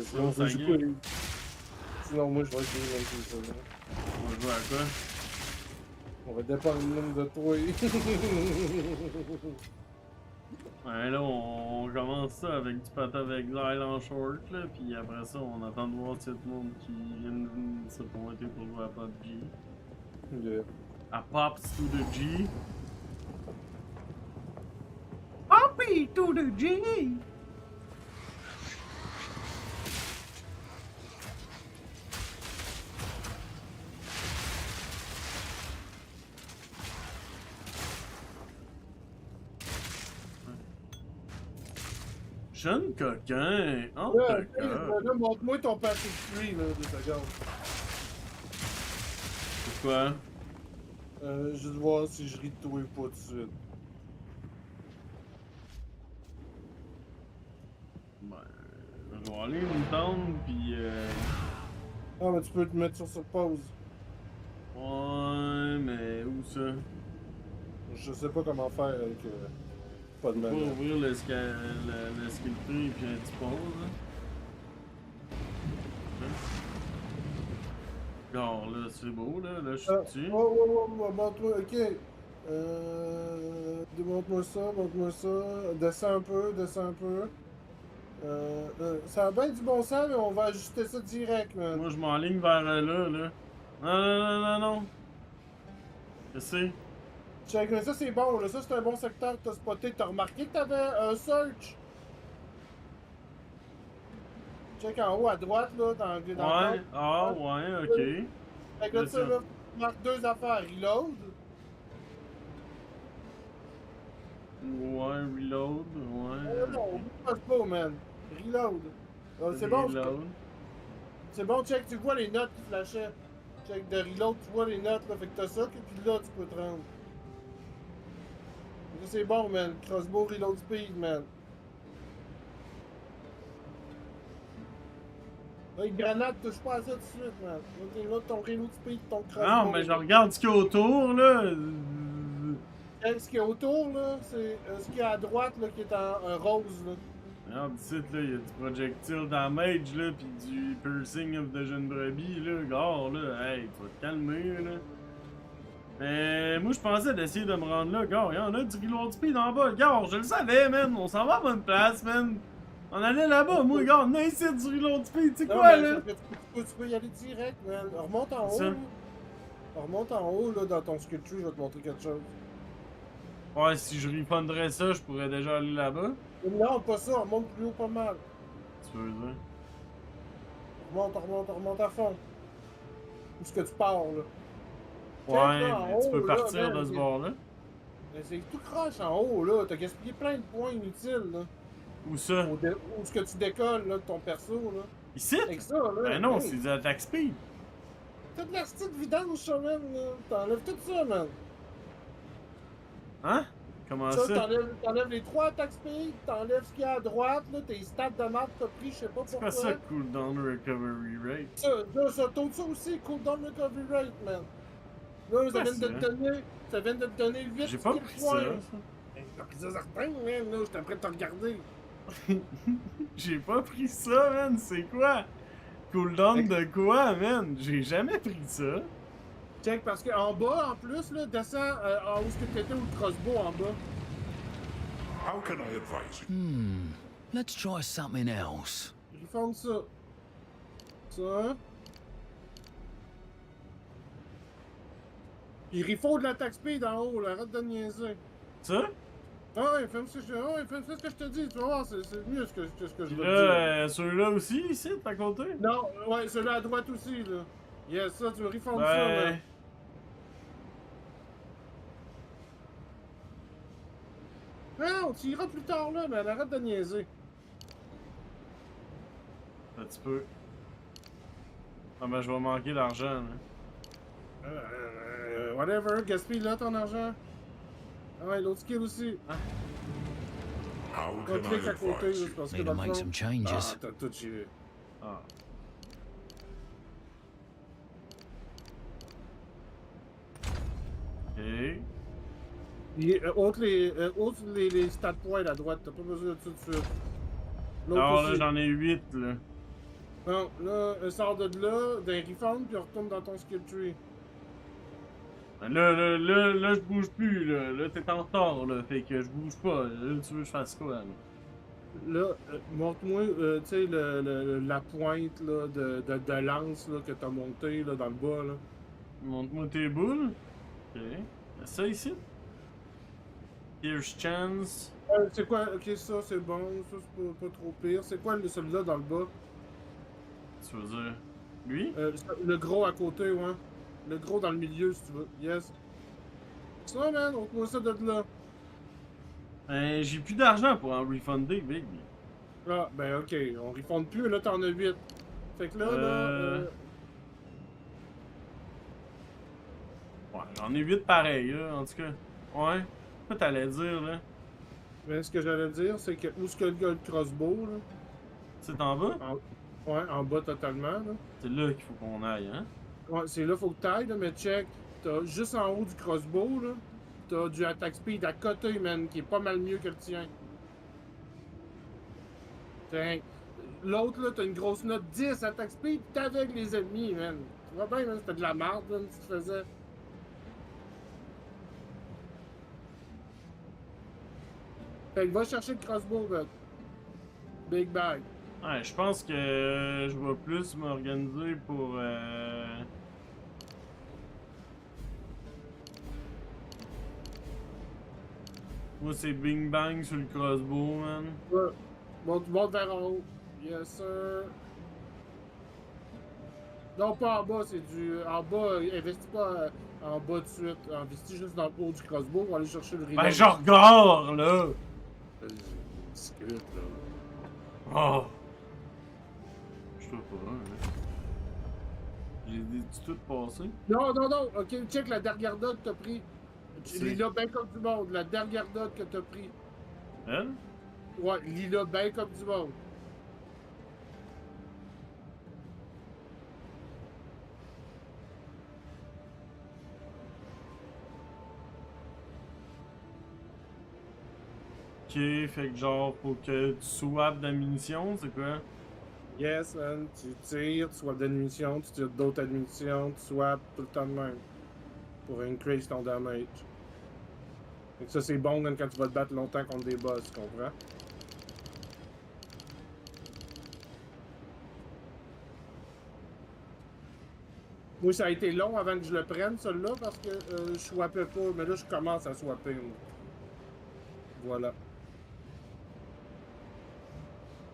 Sinon, ça gagne. Sinon, moi, je vais être même plus ça, là. On va jouer à quoi? On va dépendre même de toi. Ouais, là, on commence ça avec du pâte avec l'aile en short, là, puis après ça, on attend de voir s'il y a tout le monde qui vient se pointer pour jouer à PUBG. Yeah. À Pops to the G. Poppy to the G! Jeune coquin, en tout cas. Là, montre-moi ton passive tree, là, de secondes. Pourquoi? Juste voir si je ris de toi ou pas tout de suite. Ben, je vais aller me tendre, pis Ah, mais tu peux te mettre sur pause. Ouais, mais où ça? Je sais pas comment faire avec pas de On va manière. ouvrir le skill tree et puis un petit pause, là. Alors là, c'est beau, là je suis dessus. Montre-moi, ok. Montre-moi ça, montre-moi ça. Descends un peu, descends un peu. Ça a bien du bon sens, mais on va ajuster ça direct, man. Moi, je m'enligne vers là, là. Non. Qu'est-ce que c'est? Check, mais ça c'est bon, là. Ça c'est un bon secteur que t'as spoté. T'as remarqué que t'avais un search? Check en haut à droite, là, dans le Ouais, ah, ouais, ok. Regarde ça, là. Tu marques deux affaires. Reload. Ouais, reload, ouais. Non, passe pas, man. Reload. C'est bon. Reload. C'est bon, check, tu vois les notes qui flashaient. Check de reload, tu vois les notes, là. Fait que t'as ça, puis là, tu peux te rendre. Ça, c'est bon, man. Crossbow, reload speed, man. Là, les grenades, touche pas à ça tout de suite, man. Là, ton reload speed, ton crossbow. Non, mais je regarde ce qu'il y a autour, là. Ce qu'il y a autour, là, c'est ce qu'il y a à droite, là, qui est en rose, là. Regarde ici, là, il y a du projectile damage, là, pis du piercing of the jeune brebis, là. Gare, là, hey, tu vas te calmer, là. Mais moi, je pensais d'essayer de me rendre là. Gare, il y en a du reload speed en bas. Gare, je le savais, man. On s'en va à bonne place, man. On allait là-bas, moi, gare, on a ici du reload speed, tu sais quoi, là? Tu peux y aller direct, man. Remonte en haut, là. Remonte en haut, là, dans ton skill tree, je vais te montrer quelque chose. Ouais, si je refundrais ça, je pourrais déjà aller là-bas. Non, pas ça, remonte plus haut pas mal. Tu veux dire? Remonte à fond. Où est-ce que tu pars, là? Ouais, là, mais tu peux là, partir man, de ce bord-là. Mais c'est tout croche en haut, là. T'as gaspillé plein de points inutiles, là. Où ça? Où est-ce que tu décolles, là, de ton perso, là. Ici? Avec ça, là. Ben non, hey. c'est de l'attaque speed. T'as de la petite vidange, ça, man, là. T'enlèves tout ça, man. Hein? Comment ça? T'enlèves les 3 attaques speed, t'enlèves ce qu'il y a à droite, là, tes stats de map que t'as pris, je sais pas pourquoi. C'est pas ça, cooldown recovery rate. Ça tourne ça aussi, cooldown recovery rate, man. Là, ça vient de te donner 8 J'ai pas pris ça. T'as pris ça certain, man, là, j'étais en train de te regarder. J'ai pas pris ça, man, c'est quoi? Cooldown de quoi, man? J'ai jamais pris ça. Check, parce qu'en bas, en plus, là, descends en où est-ce que t'étais ou le crossbow en bas. How can I advise you? Let's try something else. Ils font ça. Ça. Ils refont de l'attaque speed en haut, là, arrête de niaiser. Ça? Ah ouais, fais ce que je te dis, tu vas voir, c'est mieux ce que je veux te dire. Ceux-là aussi, ici, de ta côté? Non, ouais, celui-là à droite aussi, là. Yes, ça, tu veux refondre ça, là. Non, tu iras plus tard, là, mais arrête de niaiser. Un petit peu. Ah ben, je vais manquer d'argent, là. Whatever, gaspille là ton argent. Ah ouais, l'autre skill aussi. How On can clique I à côté, advise là, you? parce que Need dans to le make fond... some changes. Ah, t'as tout tiré. Ah. Ok. Ôte les stat points à droite, t'as pas besoin de ça tout de suite. Alors là, j'en ai 8, là. Non, là, sors de là, d'un refund, puis retourne dans ton skill tree. Là, je bouge plus, là. Là, t'es en retard, là. Fait que je bouge pas. Là, tu veux que je fasse quoi, là? Là, montre-moi, tu sais, la pointe, là, de lance, là, que t'as montée, là, dans le bas, là. Montre-moi tes boules. Ok. Ça, ici? Pierce Chance. C'est quoi? Ok, ça, c'est bon. Ça, c'est pas trop pire. C'est quoi, celui-là, dans le bas? Tu veux dire? Lui? Le gros à côté, ouais. Le gros dans le milieu, si tu veux. Yes. Ça, man, on trouve ça de là. Ben, j'ai plus d'argent pour en refunder, big. Ah, ben, ok. On refonde plus, là, t'en as 8. Fait que là, Ouais, j'en ai 8 pareil, là, en tout cas. Ouais. Quoi t'allais dire, là? Ben, ce que j'allais dire, c'est que où est-ce que le crossbow, là? C'est en bas? Ouais, en bas totalement, là. C'est là qu'il faut qu'on aille, hein? Ouais, c'est là, faut que t'ailles, là, mais check. T'as juste en haut du crossbow, là. T'as du attack speed à côté, man, qui est pas mal mieux que le tien. Tiens. L'autre, là, t'as une grosse note 10 attack speed, t'es avec les ennemis, man. Tu vois bien, man, c'était de la merde, là, si tu faisais. Fait que va chercher le crossbow, man. Big Bang. Ouais, je pense que je vais plus m'organiser pour. Moi, c'est Bing Bang sur le crossbow, man. Ouais. Bon, tu montes vers en haut. Yes, sir. Non, pas en bas, c'est du. En bas, investis pas en bas de suite. Investis juste dans le haut du crossbow pour aller chercher le reload. Ben, je regarde, là! Discrète, là. Oh! Je sais pas, hein. J'ai dit tout passé. Non, non, non. Ok, check la dernière note que t'as pris. C'est- Lis-la bien comme du monde. La dernière note que t'as pris. Elle? Ouais, lis-la bien comme du monde. Ok, fait que genre, faut que tu swaps d'ammunition, c'est quoi? Yes, man. Tu tires, tu swaps d'ammunition, tu tires d'autres ammunitions, tu swaps tout le temps de même. Pour increase ton damage. Fait que ça, c'est bon quand tu vas te battre longtemps contre des boss, tu comprends? Moi, ça a été long avant que je le prenne, celui-là, parce que je swappais pas. Mais là, je commence à swapper. Moi. Voilà.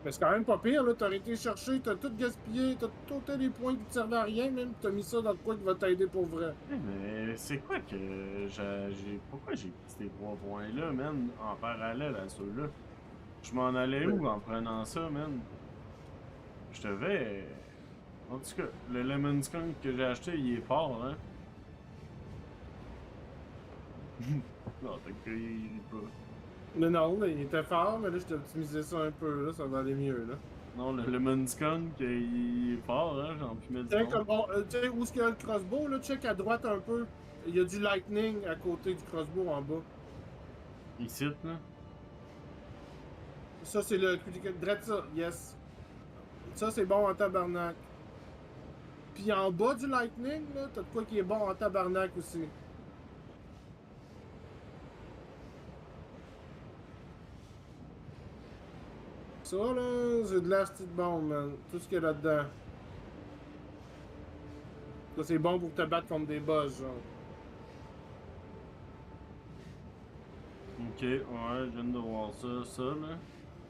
Mais c'est quand même pas pire, là. T'as été chercher, t'as tout gaspillé, t'as tout les points qui te servaient à rien, même. T'as mis ça dans le coin qui va t'aider pour vrai. Mais c'est quoi que j'ai. Pourquoi j'ai pris ces 3 points-là, man, en parallèle à ceux-là? Je m'en allais où en prenant ça, man? Je devais. En tout cas, le Lemon Skunk que j'ai acheté, il est fort, hein? Non, t'as que il rit pas. Mais non, il était fort, mais là, je t'ai optimisé ça un peu, là, ça va aller mieux, là. Non, le Lemon Skunk, il est fort, hein? J'en puis mettre du Tiens, tu sais, où est-ce qu'il y a le crossbow, là? Check à droite un peu. Il y a du lightning à côté du crossbow en bas. Ici, là? Ça, c'est le dread ça, yes. Ça, c'est bon en tabarnak. Puis en bas du lightning, là, t'as de quoi qui est bon en tabarnak aussi. Ça, là, c'est de la petite bombe, man. Tout ce qu'il y a là-dedans. Ça, c'est bon pour te battre contre des boss, genre. Ok, ouais, je viens de voir ça, là.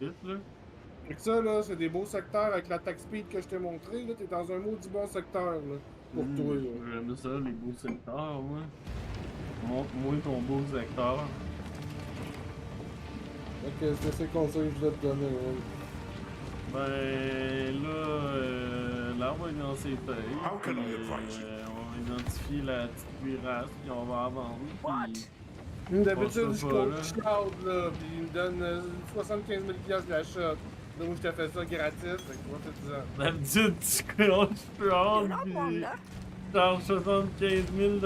Vite, là. Fait que ça, là, c'est des beaux secteurs avec l'attaque speed que je t'ai montré, là. T'es dans un maudit bon secteur, là. Pour toi, là. J'aime ça, les beaux secteurs, moi. Montre-moi ton beau secteur. Ok, c'est ces conseils que je vais te donner, ouais. Ben, là, l'arbre est dans ses feuilles. How can I puis, advise you? on identifie la petite cuirasse, puis on va la vendre. Puis... D'habitude, je pas, compte là. Shroud, là, pis il me donne 75 000 $ de la shot. Là, moi, je te fais ça gratis, fait que tu vois, c'est ça. D'habitude, tu crois, puis... Dans 75 000 $,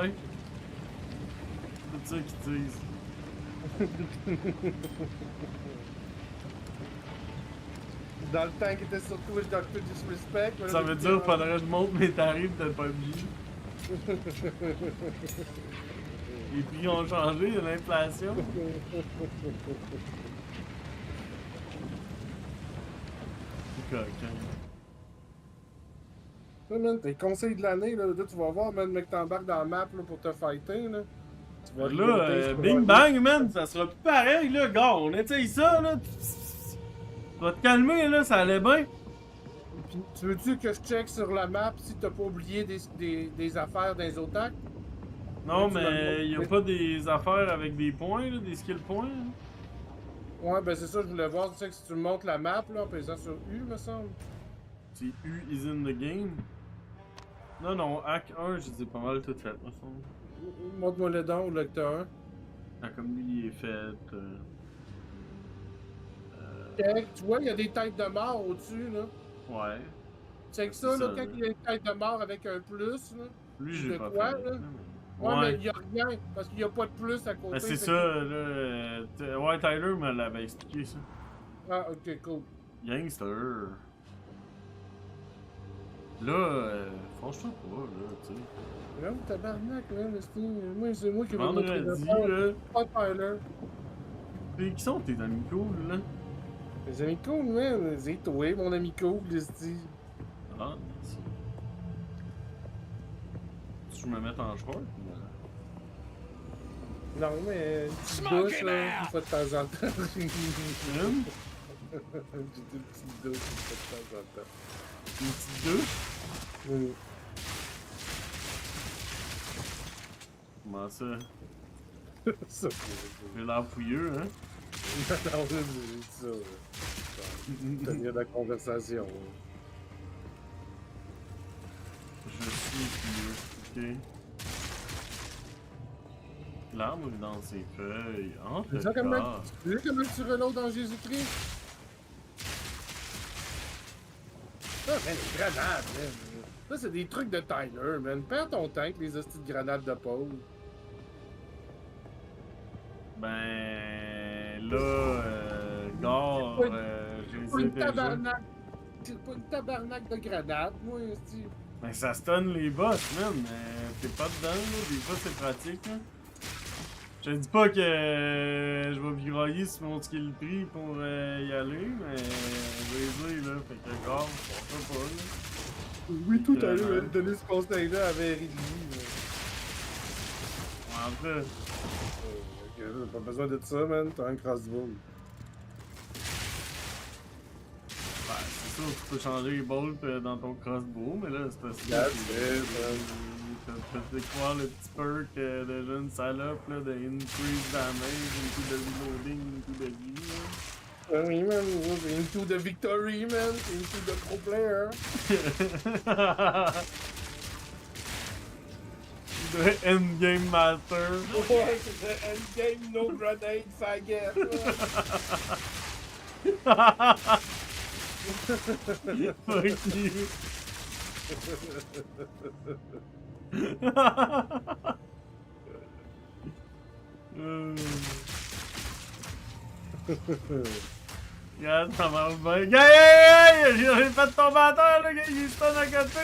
ouais. C'est ça qu'ils disent. Dans le temps qu'il était sur Twitch, Dr. Disrespect. Ça veut dire qu'il faudrait que je monte mes tarifs de PUBG. Les prix ont changé, il y a l'inflation. C'est coquin. Ça, man, tes conseils de l'année, là, tu vas voir, man, mec, t'embarques dans la map là, pour te fighter, là. Tu vas Là, rigoler, Bing Bang, man, ça sera plus pareil, là, gars. On essaye ça, là. Tu vas te calmer, là, ça allait bien. Puis, tu veux-tu que je check sur la map si t'as pas oublié des affaires dans les otaques? Non, tu vas mais le y a montrer. pas des affaires avec des points, là, des skill points. Là. Ouais, ben c'est ça, je voulais voir, tu sais, que si tu me montres la map, là, en pesant sur U, me semble. C'est U is in the game. Non, non, Hack 1, je les ai pas mal toutes faites, me semble. Montre-moi le don, le que t'as un. Ah, comme lui, il est fait. Ok, tu vois, il y a des têtes de mort au-dessus, là. Ouais. C'est que ça, C'est là, ça, quand là. il y a une tête de mort avec un plus, là. Lui, de j'ai pas quoi, fait. là? Ouais. Ouais, mais il y a rien, parce qu'il y a pas de plus à côté. Ben, c'est fait ça, que- là. Ouais, Tyler me l'avait expliqué, ça. Ah, ok, cool. Gangster. Là, franchement pas, là, tu sais. Là, tabarnak, là, moi, c'est moi qui vais Vendredi, montrer là. Pas Tyler. Puis qui sont tes amis cool, là? Les amis cool, man. C'est toi, mon ami cool, esti. Ah, merci. Tu veux me mettre en short? Non, mais une petite douche, là, une fois de temps en temps. Une? J'ai dit une petite douche, une fois de temps en temps. Une petite douche? Oui. Comment ça? Ça, J'ai l'air fouilleux, hein? non, j'ai dit ça. Tenir la conversation. Je suis fouilleux, ok. L'arbre est dans ses feuilles. Entre Tu sais comment tu reloads dans Jésus-Christ? Ah, man, les grenades, man. Ça, c'est des trucs de Tyler, man. Perds ton temps avec les hosties de grenades de pause. Ben... Là... Gare... j'ai C'est pas une déjà... tabarnak. C'est pas une tabarnak de grenades, moi, hostie. Ben ça stun les boss, man. T'es pas dedans, là. Des fois, c'est pratique, là. Je te dis pas que je vais viroyer sur mon skill tree pour y aller, mais je vais dire, là. Fait que gare, on fait pas, là. Oui, tout à l'heure, elle donné ce conseil-là à Mary Lee. En fait... Ok, pas besoin de ça, man. T'as un crossbow. Ben, c'est sûr, tu peux changer les bolts dans ton crossbow, mais là, c'est parce que... That's it, T'as découvert le petit perk de jeune salope, là, de increase damage, into the reloading, into the heal, là. Oui, man. Into the victory, man. Into the pro player. The endgame master. Ouais, c'est the endgame no grenades, I guess. Fuck you. Regarde, ça marche bien. Hey! J'ai fait tomber à terre, le gars, il est stun à côté.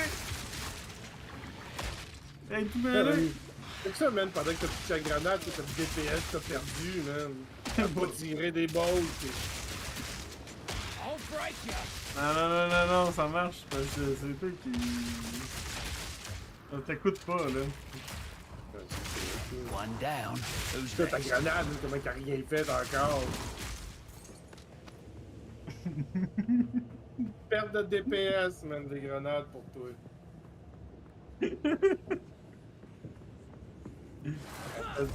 Hey, tout mêlé. C'est ça, man, pendant que t'as touché la grenade, t'as le DPS, t'as perdu, man. T'as pas tiré des balles, Non, ça marche, parce que c'est toi qui... Ça t'écoute pas, là. One down. Who's Putain, ta next? grenade, comment t'as rien fait encore? Perte de DPS, man, des grenades pour toi. Tu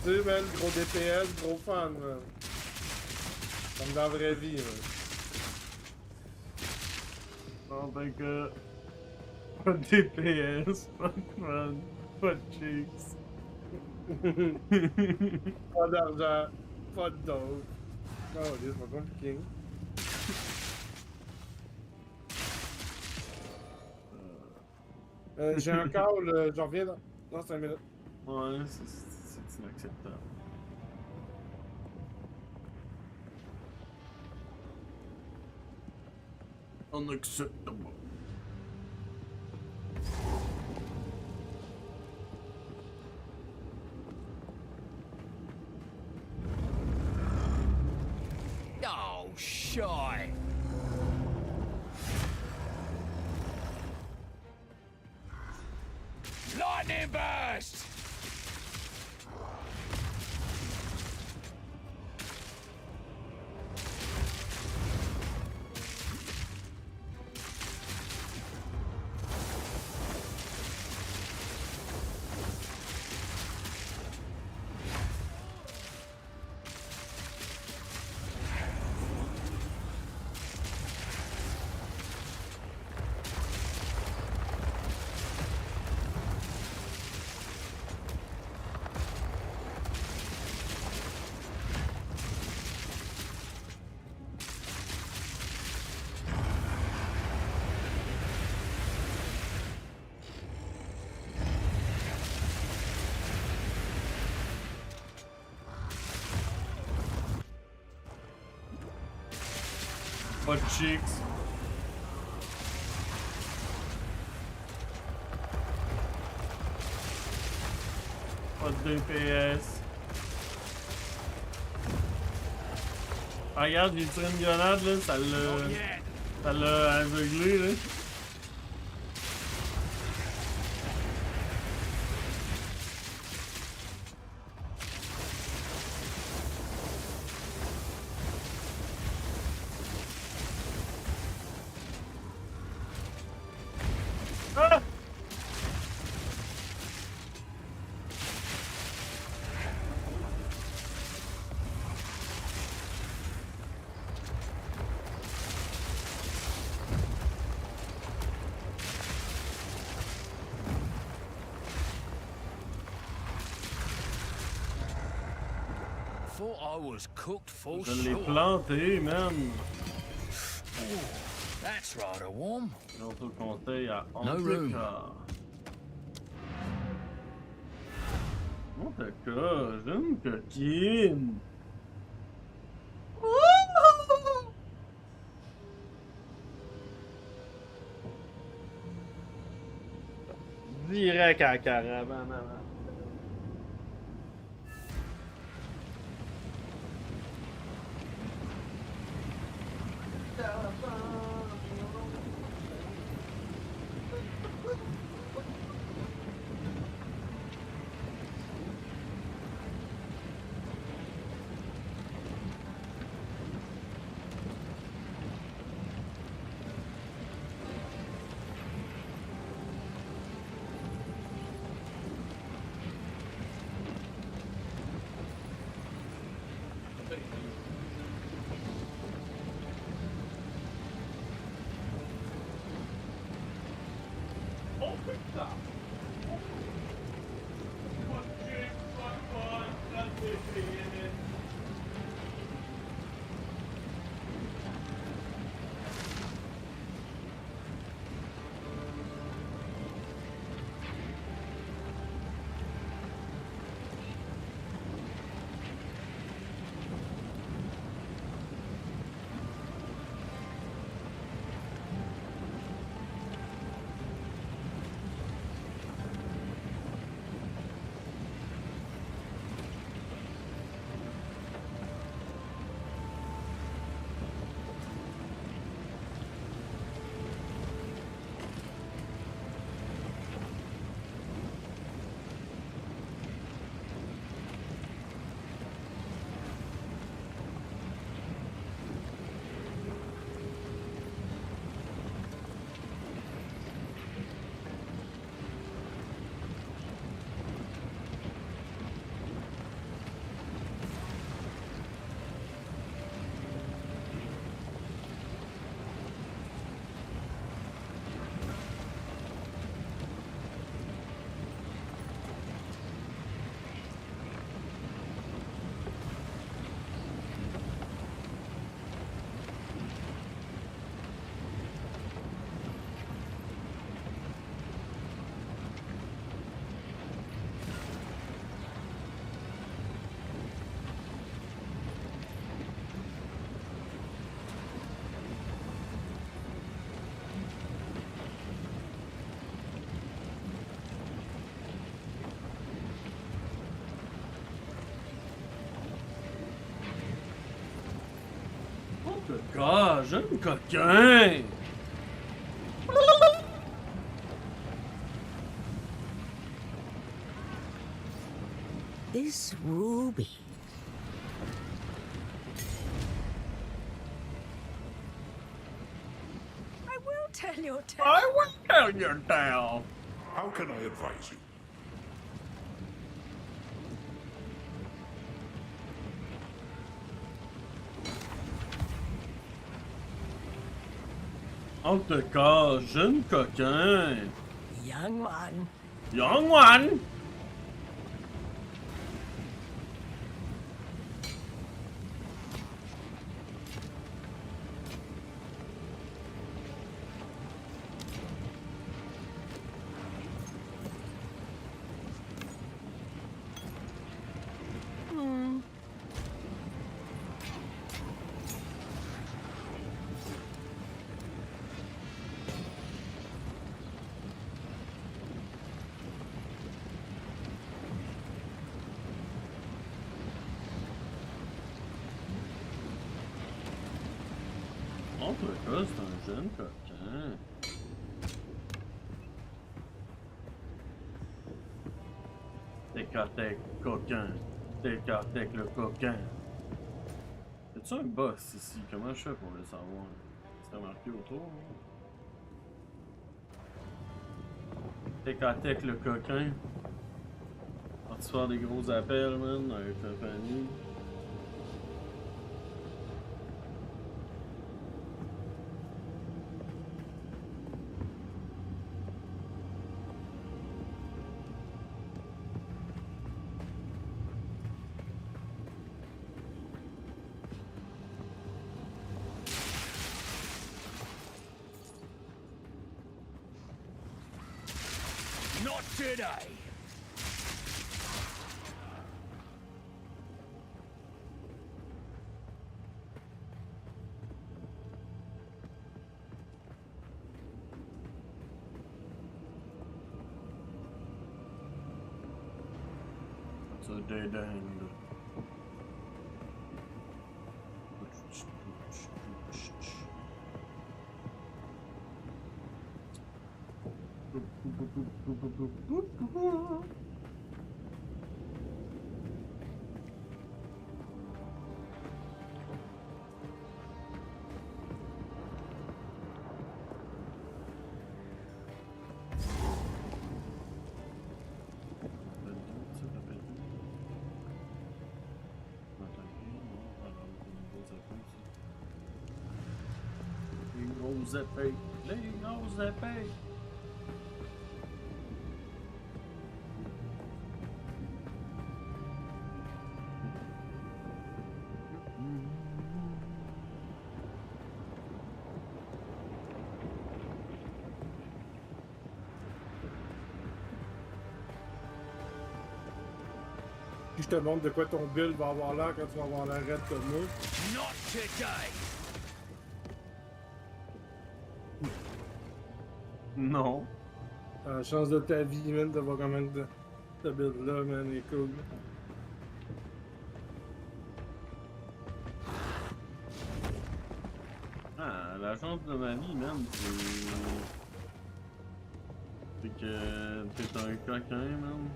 sais, man, gros DPS, gros fun, man. Comme dans la vraie vie, man. Non, ben que... Pas de DPS, pas de fun, pas de chicks. Pas d'argent, pas de dose. Non, c'est pas compliqué. J'ai un call, j'en reviens dans 5 minutes. Ouais, c'est inacceptable. Unacceptable. Oh, shy. Lightning burst! Pas de chicks. Pas de DPS. Ah, regarde, j'ai tiré une grenade, là, ça l'a aveuglé, là. Ah! Thought I was cooked for Je l'ai sure. planté, man. Ooh, that's rather warm. L'autre conseil à No room. En tout cas, j'ai une coquine. Direct à la caravane. Ah, jeune coquin! This ruby. I will tell your tale. I will tell your tale. How can I advise you? En tout cas, jeune coquin. Young one. Young one. Toi, c'est un jeune coquin. Décatec, coquin. Décatec le coquin. Y'a-tu un boss ici? Comment je fais pour le savoir? C'est marqué autour. Décatec le coquin. Parti faire des gros appels, man, avec la famille. Not today. It's a dead end. Épées. Les grosses épées. Puis je te montre de quoi ton build va avoir l'air quand tu vas avoir l'air raide comme moi. Not today. Non. La chance de ta vie, man, de voir comment ce build-là, man, est cool. Ah, la chance de ma vie, man, c'est que t'es un coquin, man.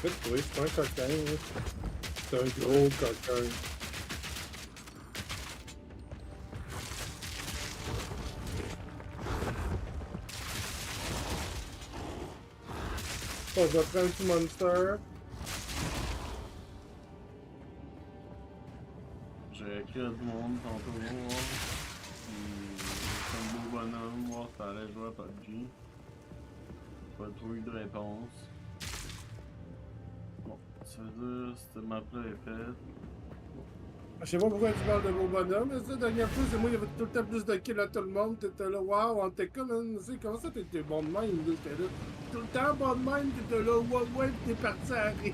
Oui, c'est pas un coquin, là. C'est un gros coquin. On va prendre un petit monster. J'ai écrit à du monde tantôt, voir. C'est un beau bonhomme, voir si ça allait jouer à PUBG. Pas trop eu de réponse. Bon, ça veut dire que cette map-là est faite. Je sais pas pourquoi tu parles de beau bonhomme, mais ça, dernière fois, c'est moi qui avait tout le temps plus de kills à tout le monde. T'étais là, waouh, on était comme, tu sais, comment ça t'étais bon de même, là, j'étais là. Tout le temps bon de même, t'étais là, ouais, pis t'es parti à rire.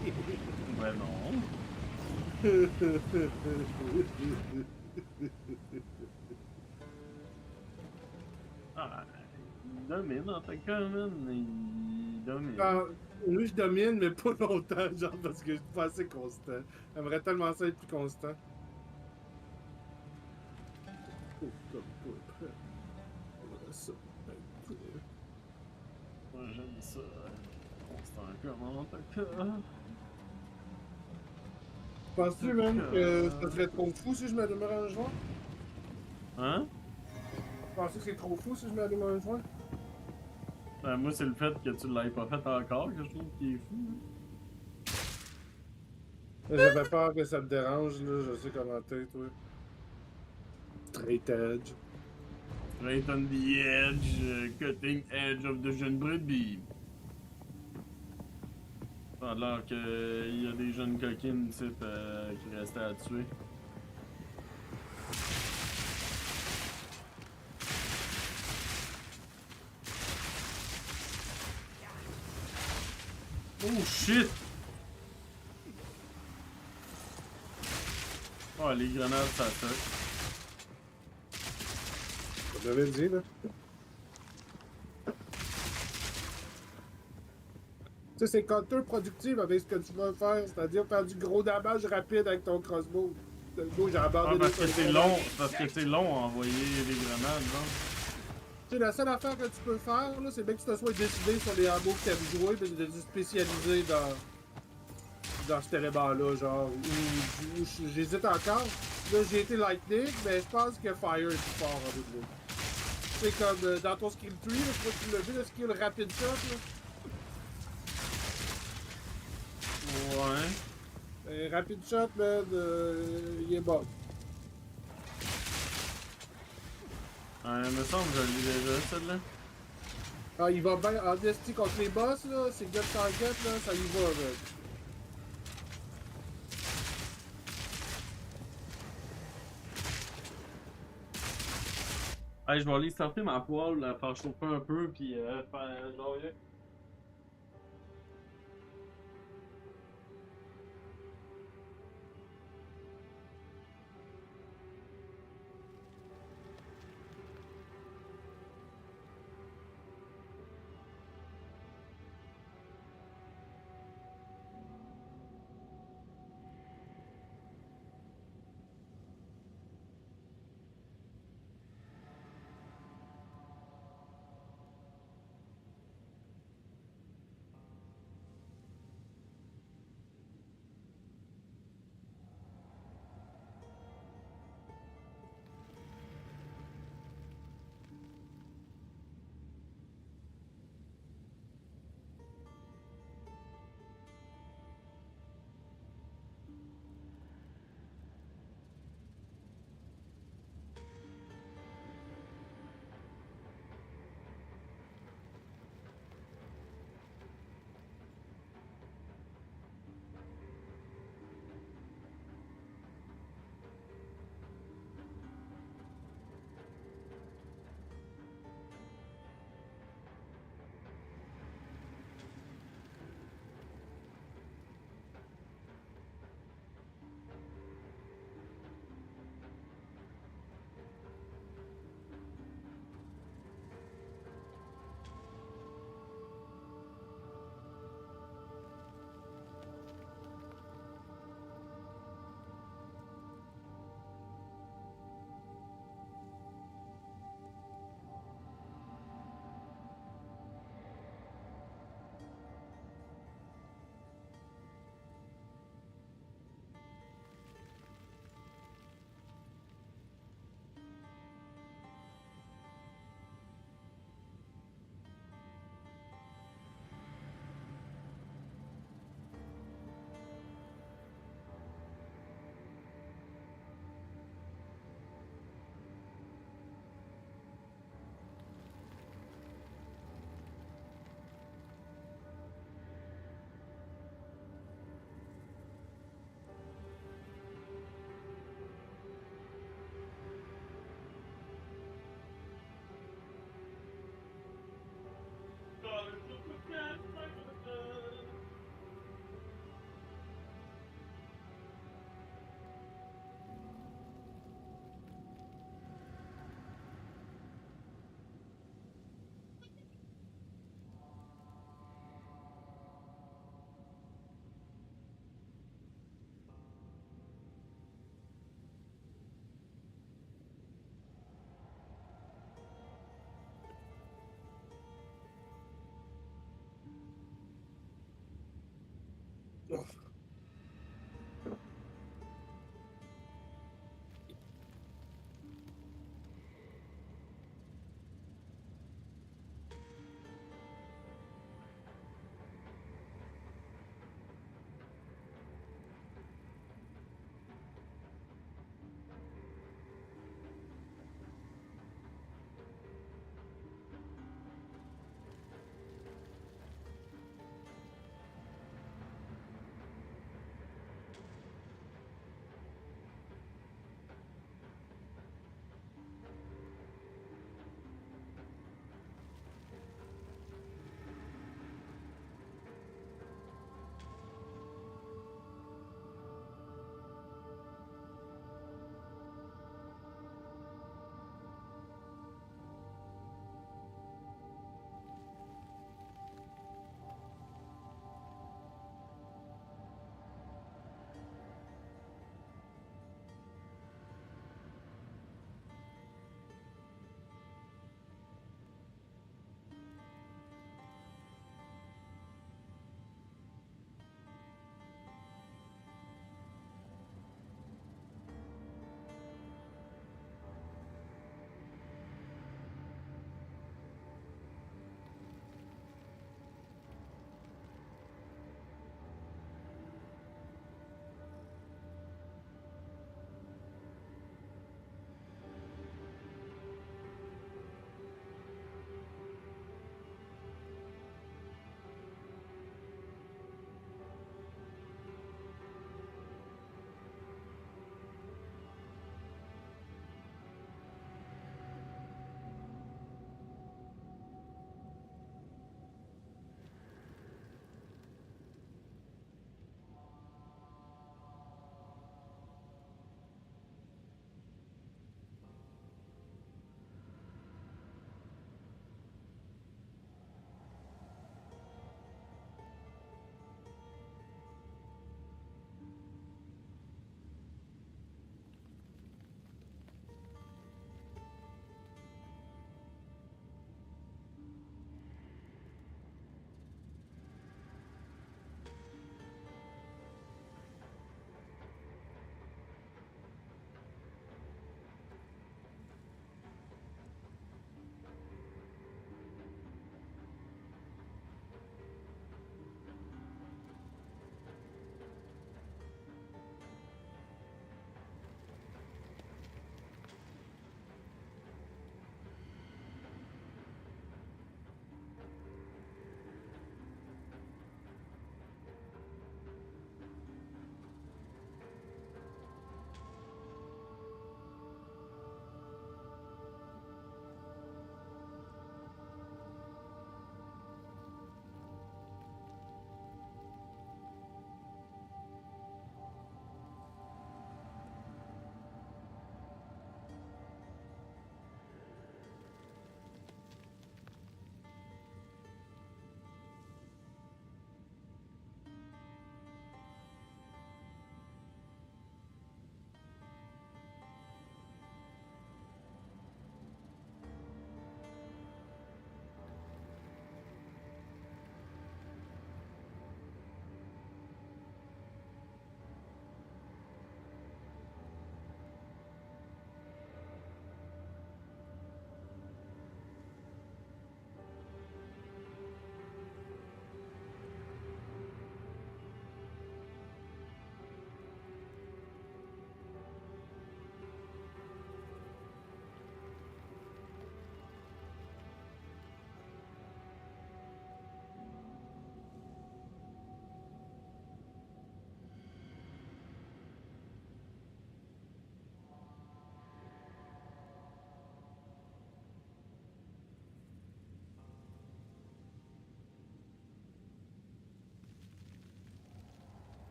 Ben non. Ah, il domine en tout cas, man. Il domine. Ah, lui, je domine, mais pas longtemps, genre, parce que je suis pas assez constant. J'aimerais tellement ça être plus constant. Oh, comme toi. Ça. Moi, j'aime ça. Constant comment en tout cas. Penses-tu, man, que ça serait trop fou si je m'allume un joint? Hein? Penses-tu que c'est trop fou si je m'allume un joint? Ben, moi, c'est le fait que tu l'aies pas fait encore que je trouve qu'il est fou. J'avais peur que ça te dérange, là. Je sais comment t'es, toi. Straight edge. Straight on the edge, cutting edge of the jeune brebis. Alors qu'il y a des jeunes coquines ici qui restaient à tuer. Oh shit! Oh, les grenades, ça attaque. Je l'avais dit, là. Tu sais, c'est contre-productif avec ce que tu veux faire, c'est-à-dire faire du gros damage rapide avec ton crossbow. Moi, j'ai abandonné parce ça. que c'est long, parce que c'est long à envoyer des grenades, non? Tu sais, la seule affaire que tu peux faire, là, c'est bien que tu te sois décidé sur les hameaux que tu aimes jouer, mais de te spécialiser dans cet élément-là, genre, où j'hésite encore. Là, j'ai été Lightning, mais je pense que Fire est plus fort en bout de ligne. C'est comme dans ton skill tree, là, je sais pas si tu l'as vu, le skill Rapid Shot, là. Ouais. Rapid Shot, man, il est bon. Il me semble que je l'ai déjà, celle-là. Ah, il va bien en esti contre les boss, là, c'est Get Target, là, ça y va, man. Hey, je vais aller sortir ma poêle, la faire chauffer un peu, puis faire genre.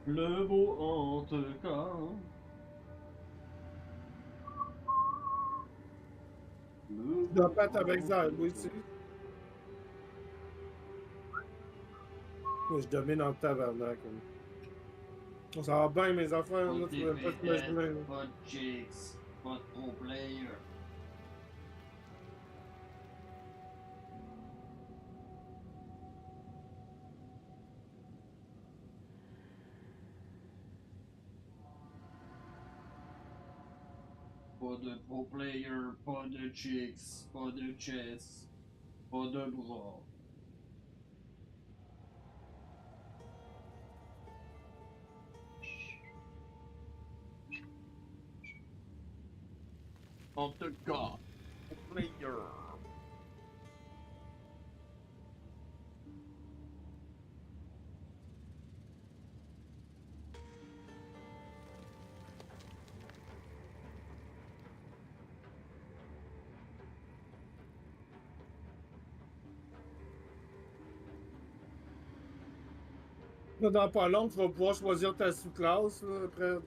Le beau en tout cas. Je dois pas être avec ça, moi aussi. Moi, je domine en tabarnak. On s'en va bien, mes affaires, là, tu peux même pas t'imaginer. Pas de chicks, pas de pro player. Pas de pro player, pas de chicks, pas de chess, pas de bras. En tout cas, player. Là, dans pas long, tu vas pouvoir choisir ta sous-classe, là, après.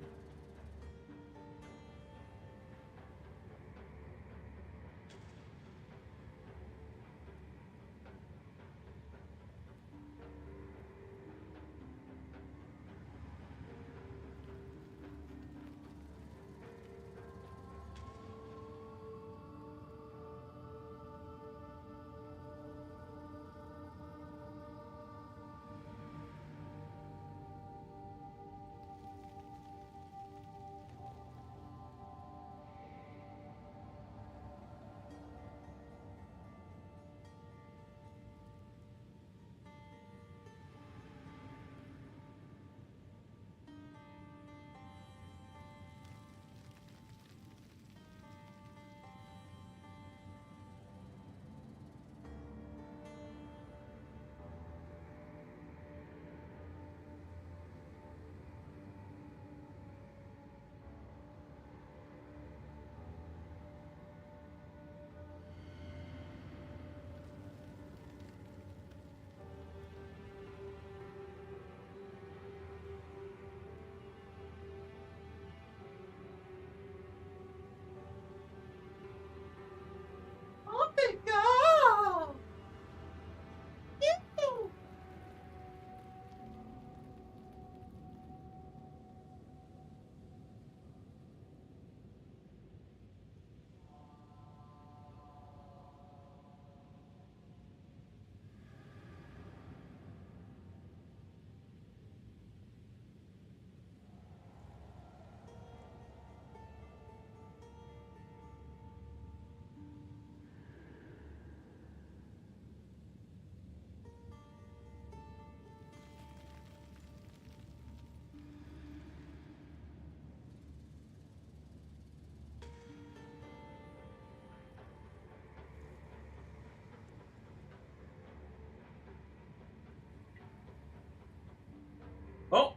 Oh!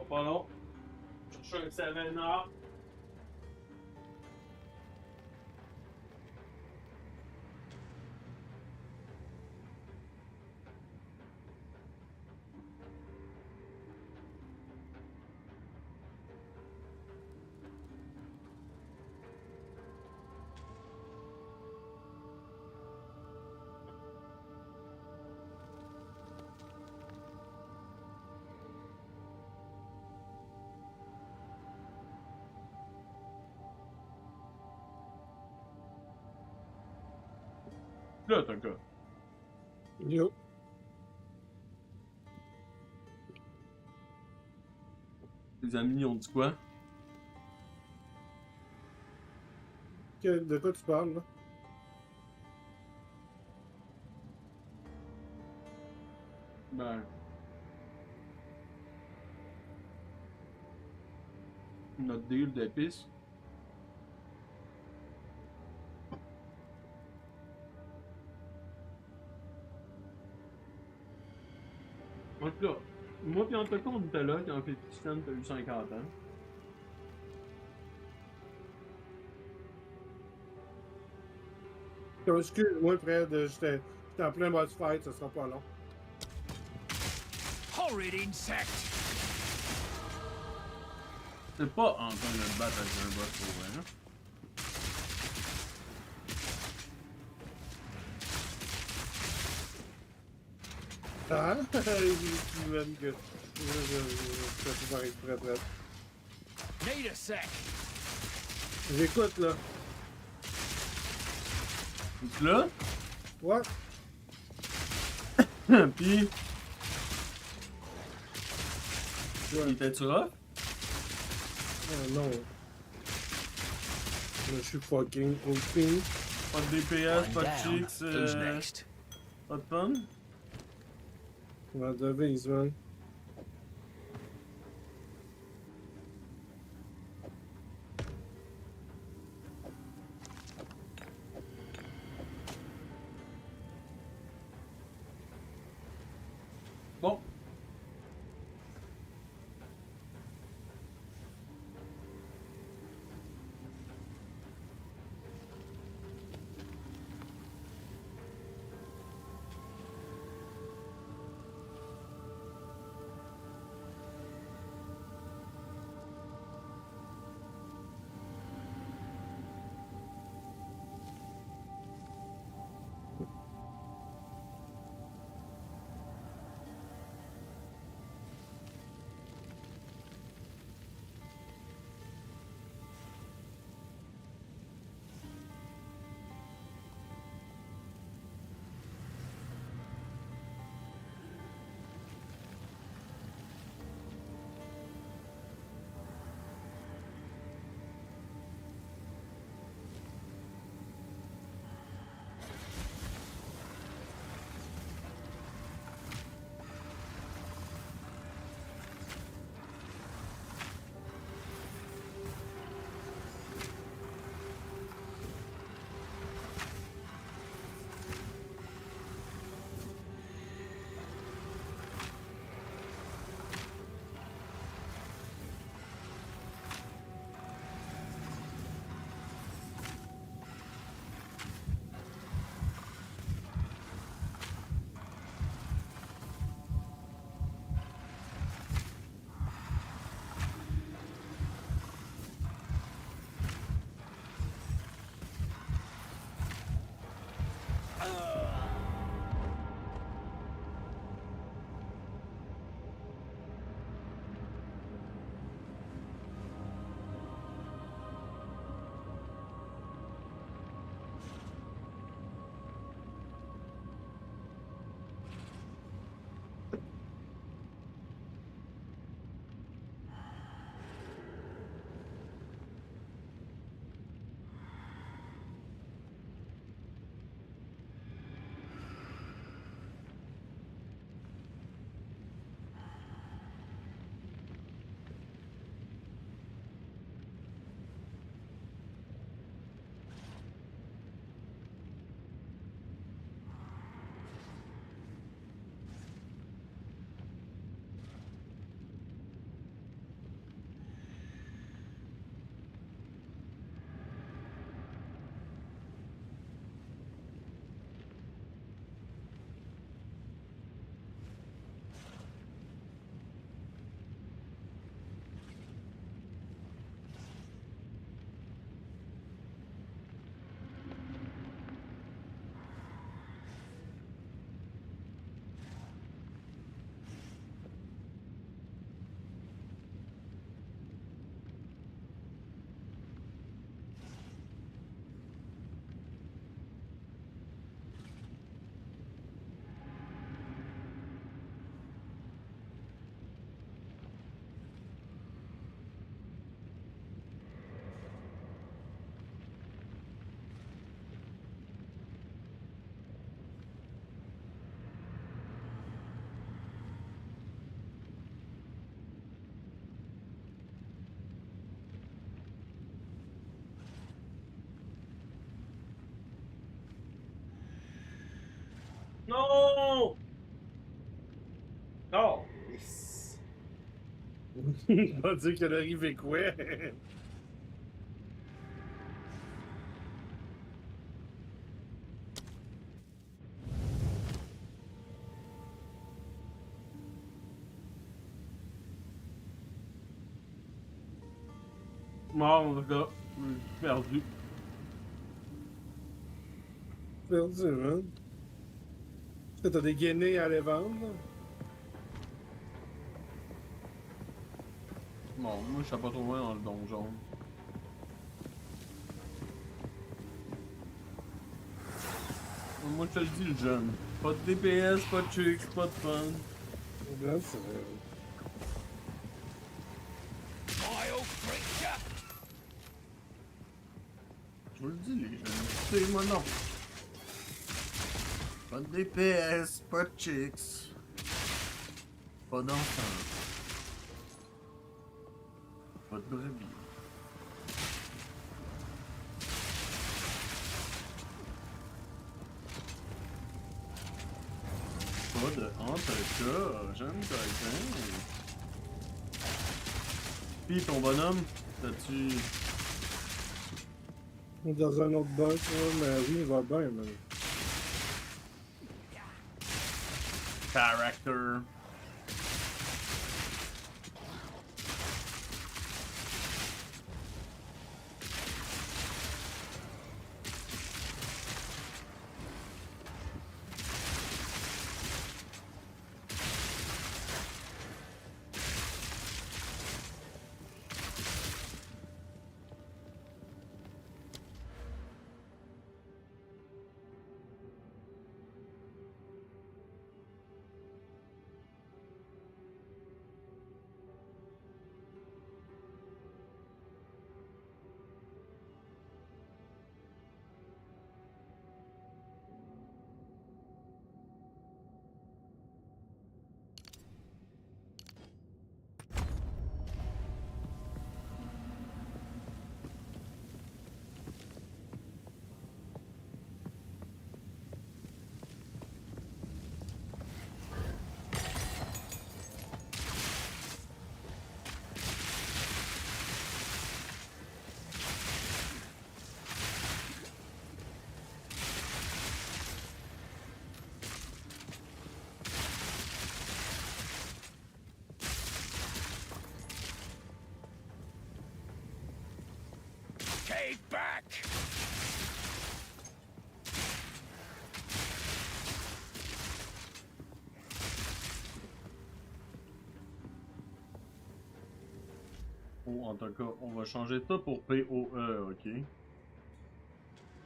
Pas long. Chercher un 7-up. Là, t'as un gars. Yo. Tes amis ont dit quoi? De quoi tu parles, là? Ben. Notre deal d'épices. En tout cas, moi pis en tout cas, on était là quand 50 Cent a eu 50 ans. Excuse-moi, Fred, j'étais en plein mode fight, ça sera pas long. horrid insect! C'est pas en train de te battre avec un boss pour vrai, hein? Ah, même que. Je fais pas exprès, bref. Need a sec! J'écoute, là. Es-tu là? Ouais. Pis. Il était-tu rough? Oh non. Là, je suis fucking open. Pas de DPS, pas de down. chicks, Who's next? pas de fun? On va devise, man. Bon. Non! Oh! Il va dire qu'elle arrivait quoi? Mort, mon gars. Perdu. Perdu, man. Est-ce que t'as des guinées à aller vendre, là? Bon, moi, je suis pas trop loin dans le donjon. Moi, je te le dis, le jeune. Pas de DPS, pas de tricks, pas de fun. Regarde, c'est vrai. Je vous le dis, les jeunes. C'est moi non. Pas de DPS, pas de chicks. Pas d'enfants. Pas de brebis. Pas de Antarctica, j'aime quelqu'un. Pis ton bonhomme, t'as-tu. Dans un autre boss, ouais, mais oui, il va bien, man. Character. Take back! Oh, en tout cas, on va changer ça pour POE, ok?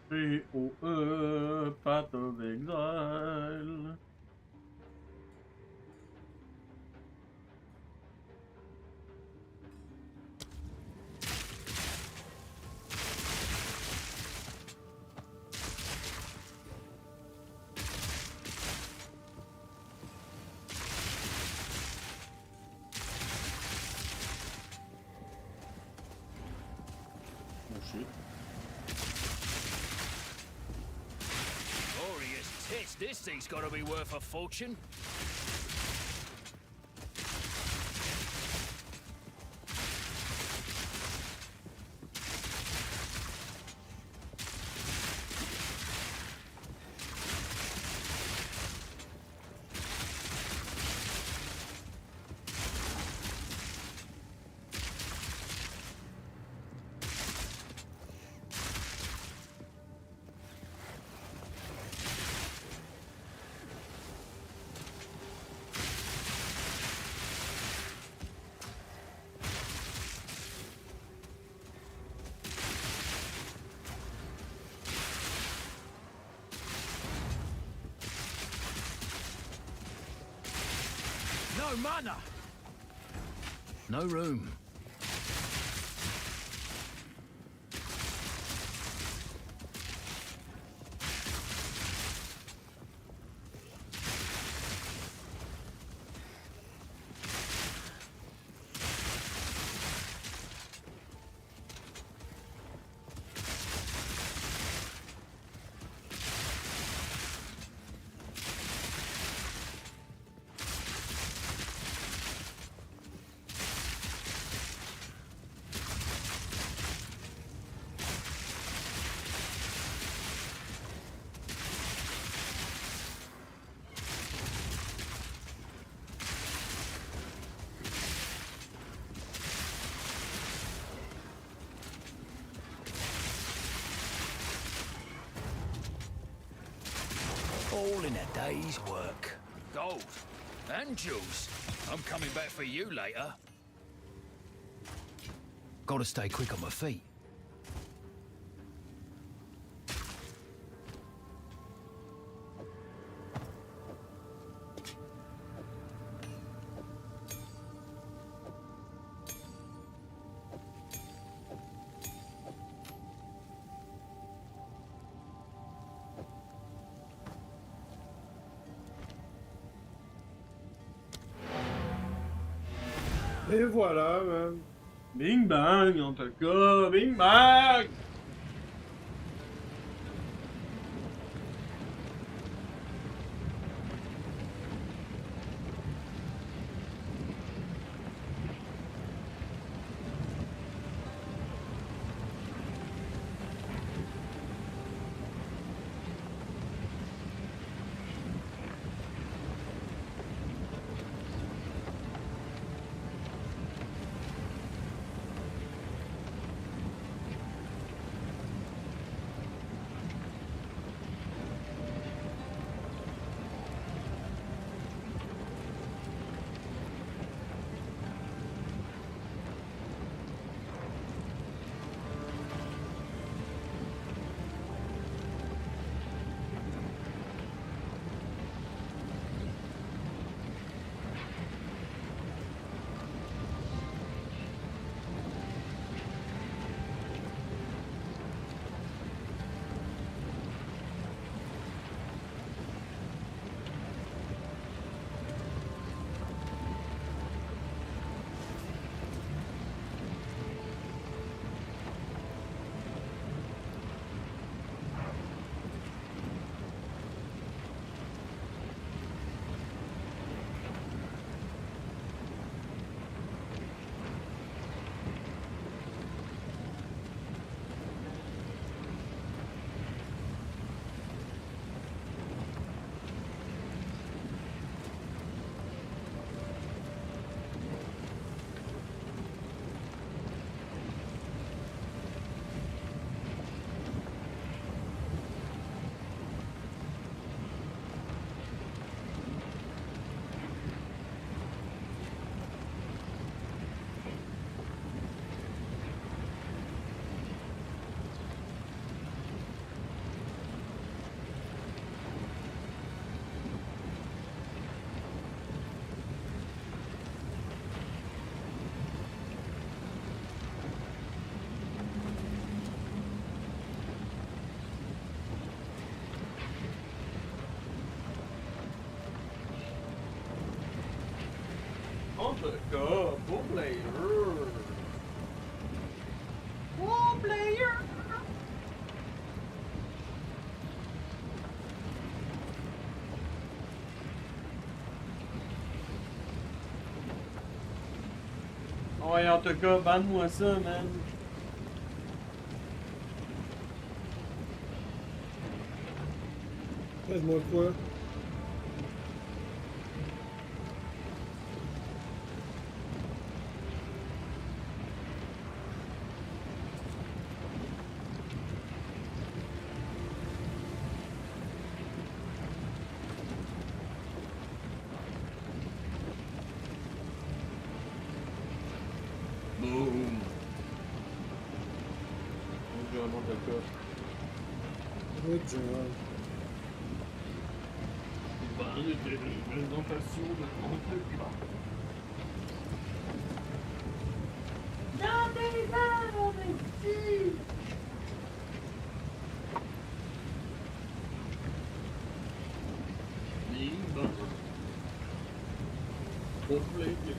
POE, Path of Exile. Oh shit. Glorious tits, this thing's gotta be worth a fortune. No mana! No room. a day's work. Gold. And jewels. I'm coming back for you later. Gotta stay quick on my feet. Et voilà, man. Bing bang, en tout cas, bing bang! En tout cas, pour player. Pour player. Ouais, en tout cas, banne-moi ça, man. Fais-moi quoi? Boom. En tout cas. Good job. Il était une présentation de 30 pas. Dans des arbres ici. Bing bang. Pour player.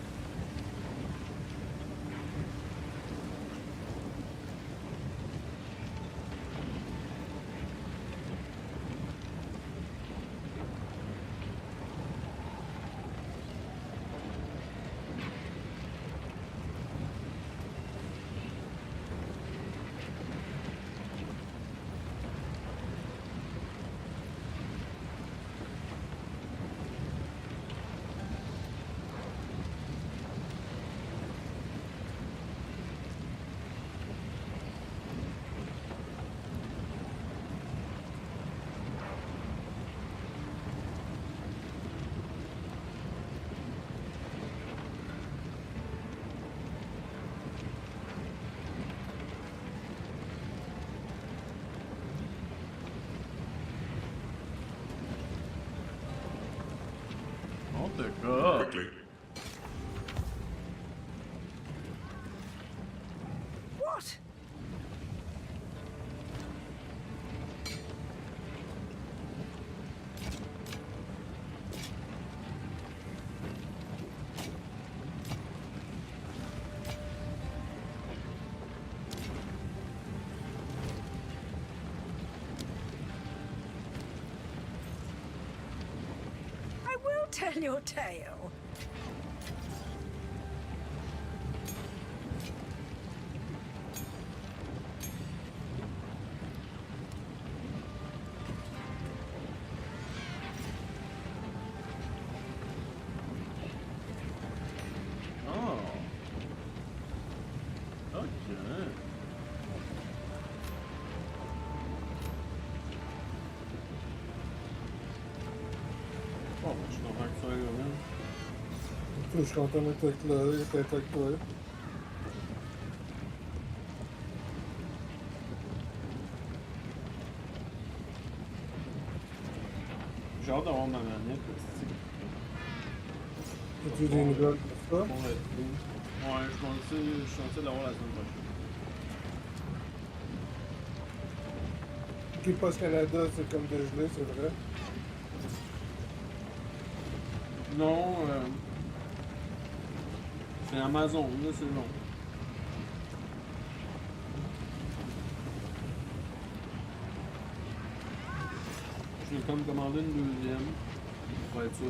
tell your tale. Je suis content d'être avec toi. J'ai hâte d'avoir ma manette. As-tu des nouvelles pour ça? Ouais, je suis censé l'avoir la semaine prochaine. Qui Post Canada, c'est comme dégelé, c'est vrai? Non, c'est Amazon, là, c'est long. Je vais comme commander une deuxième, pour être sûr.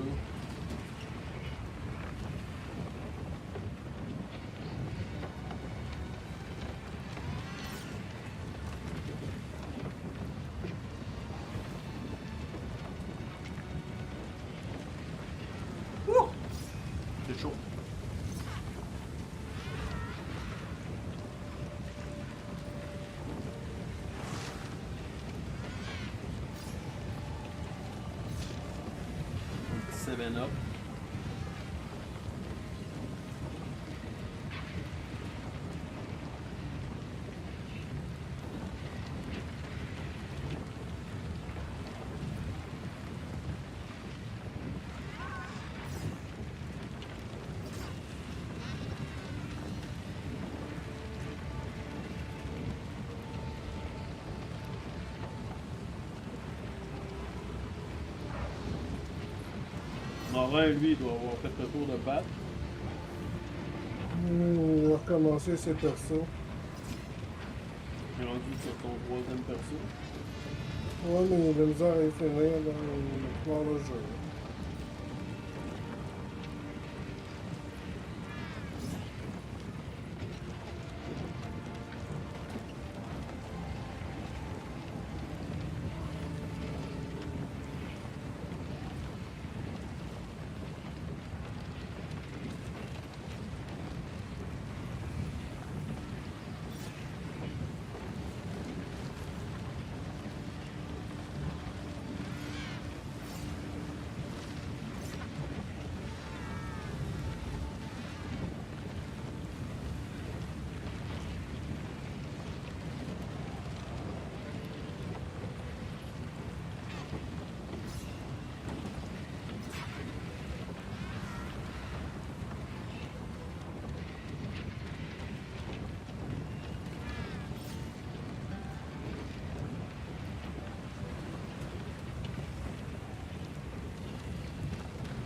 C'est chaud. Un petit 7-up. Morin, lui, il doit avoir fait le tour de patte. On va recommencer ses persos. J'ai rendu sur ton troisième perso. Ouais, mais il y a de la misère à y finir dans le jeu.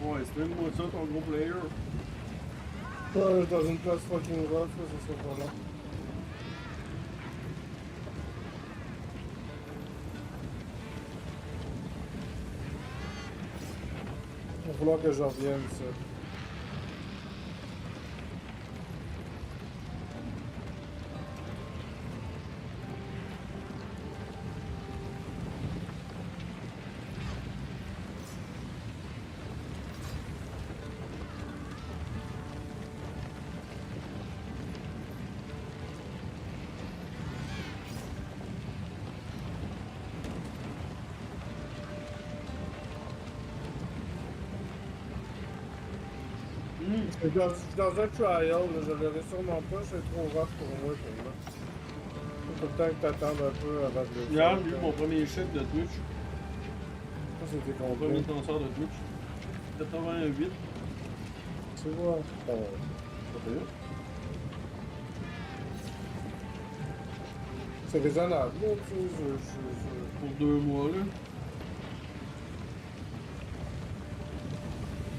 Ouais, stream-moi ça, ton gros player. Ouais, dans une place fucking rough, ça serait pas long. Il va falloir que je revienne, ça. Je suis dans un trial, là, je l'aurai sûrement pas, c'est trop rough pour moi pour là. Faut tout le temps que t'attendes un peu avant de le Hier, faire. j'ai eu mon premier chèque de Twitch. Ça, c'était Mon combien? premier transfert de Twitch. 88. Tu vois? Pas pire. C'est raisonnable, là, tu sais, Pour 2 mois, là.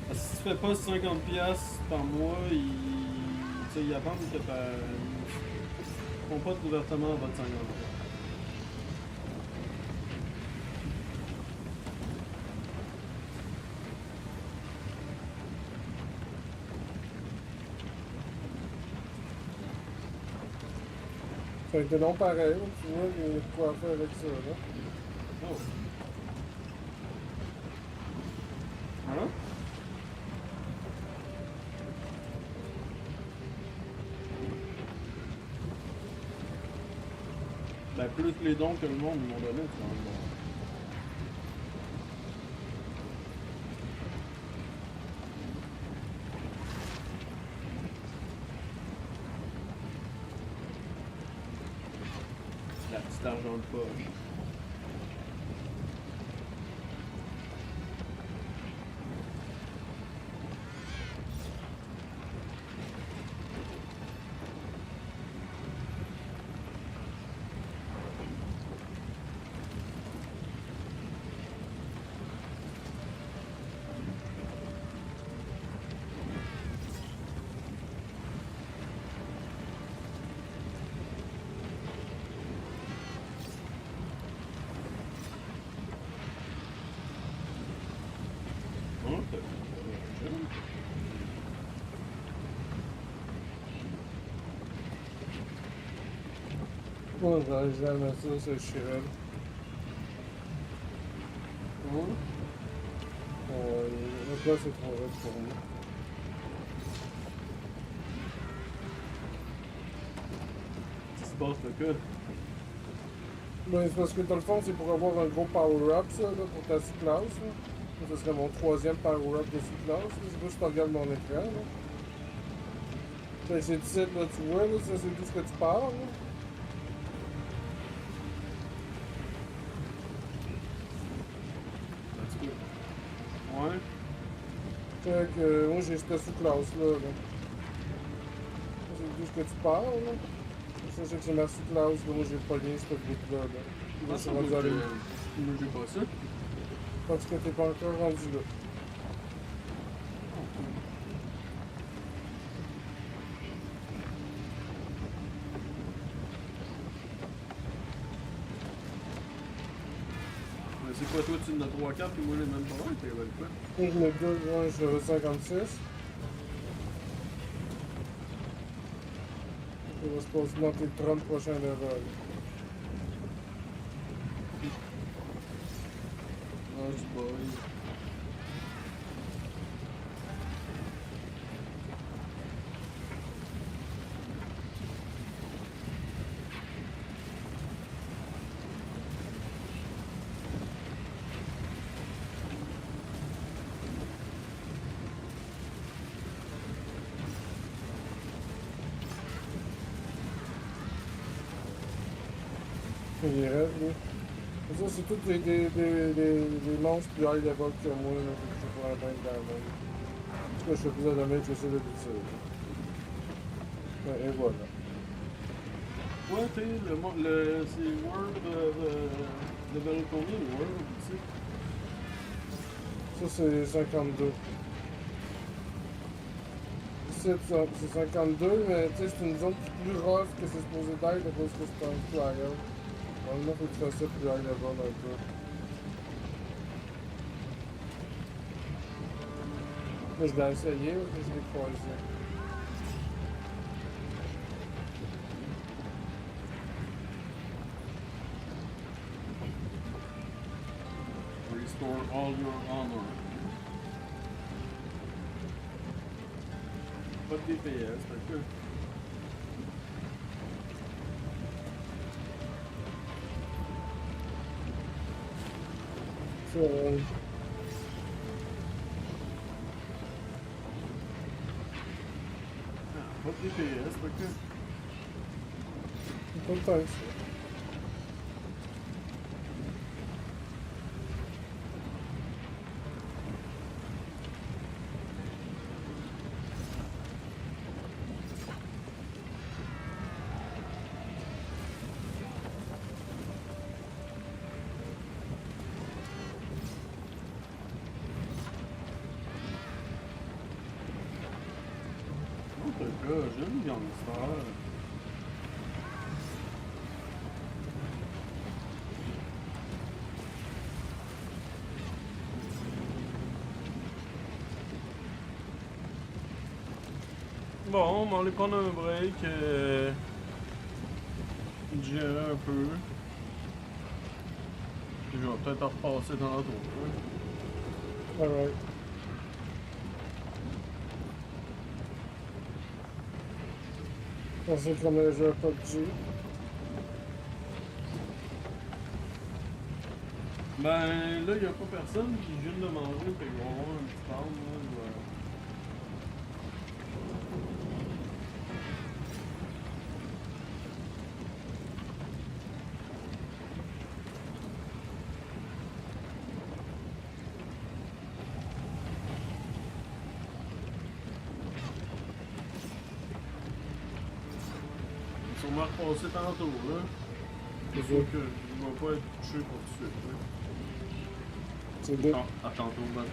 Parce que si tu fais pas 50$ par mois, ils attendent que tu font pas de versement à votre 50$. Fait que non pareil, là, tu vois, il y a de quoi faire avec ça, là. Oh. Hein? Ben, plus les dons que le monde m'ont donné, c'est quand même bon. La petite argent de poche. Ouais, j'aurais jamais ça, c'est chiant. Hein? Ouais, là, c'est trop raide pour moi. Qu'est-ce qui se passe, le cas? Ben, c'est parce que dans le fond, c'est pour avoir un gros power-up, ça, là, pour ta sous-classe, là. Ça serait mon 3e power-up de sous-classe, là. Je sais pas si tu regardes mon écran, là. Fait que c'est 17, là, tu vois, là, ça, c'est tout ce que tu parles, là. Ouais. Fait que, moi, j'ai cette sous-classe-là, là. Ça, c'est tout ce que tu parles, là. Ça, c'est que c'est ma sous-classe, là. Moi, j'ai pogné cette groupe-là, là. Là, je suis rendu à la- Moi, j'ai pas ça. Parce que t'es pas encore rendu là. Mais c'est quoi, toi, tu en as 3-4 puis moi, les mêmes pas loin, t'es avec quoi? Moi, je me deux, ouais, je suis 56. Il va se passer dans tes 30 prochains levels. Ah, c'est pas vrai. Il est raide, lui. Mais ça, c'est tous des monstres plus high level que moi, là, que je pourrais atteindre dans le monde. En tout cas, je fais plus de damage que ça d'habitude. Et voilà. Ouais, t'es c'est World level combien, le World, tu sais? Ça, c'est 52. Ici, c'est 52, mais tu sais, c'est une zone plus rough que c'est supposé d'être à cause que c'est un flyer. Normalement, faut que tu fasses ça plus high level un peu. Mais je l'ai essayé, mais je l'ai croisé. Restore all your honor. Pas de DPS, fait que... Pas de DPS, fait que... Pas de temps, ça. Autre cas, j'aime gangster. Bon, on va aller prendre un break. digérer un peu. Je vais peut-être en repasser tantôt. Hein. Alright. On sait comment je vais pas de G. Ben là, y a pas personne qui vient de manger, fait qu'on va avoir un petit temps, moi, je vais... On va repasser tantôt, là. C'est sûr que je vais pas être touché pour tout de suite, là. C'est bien. À tantôt, ben.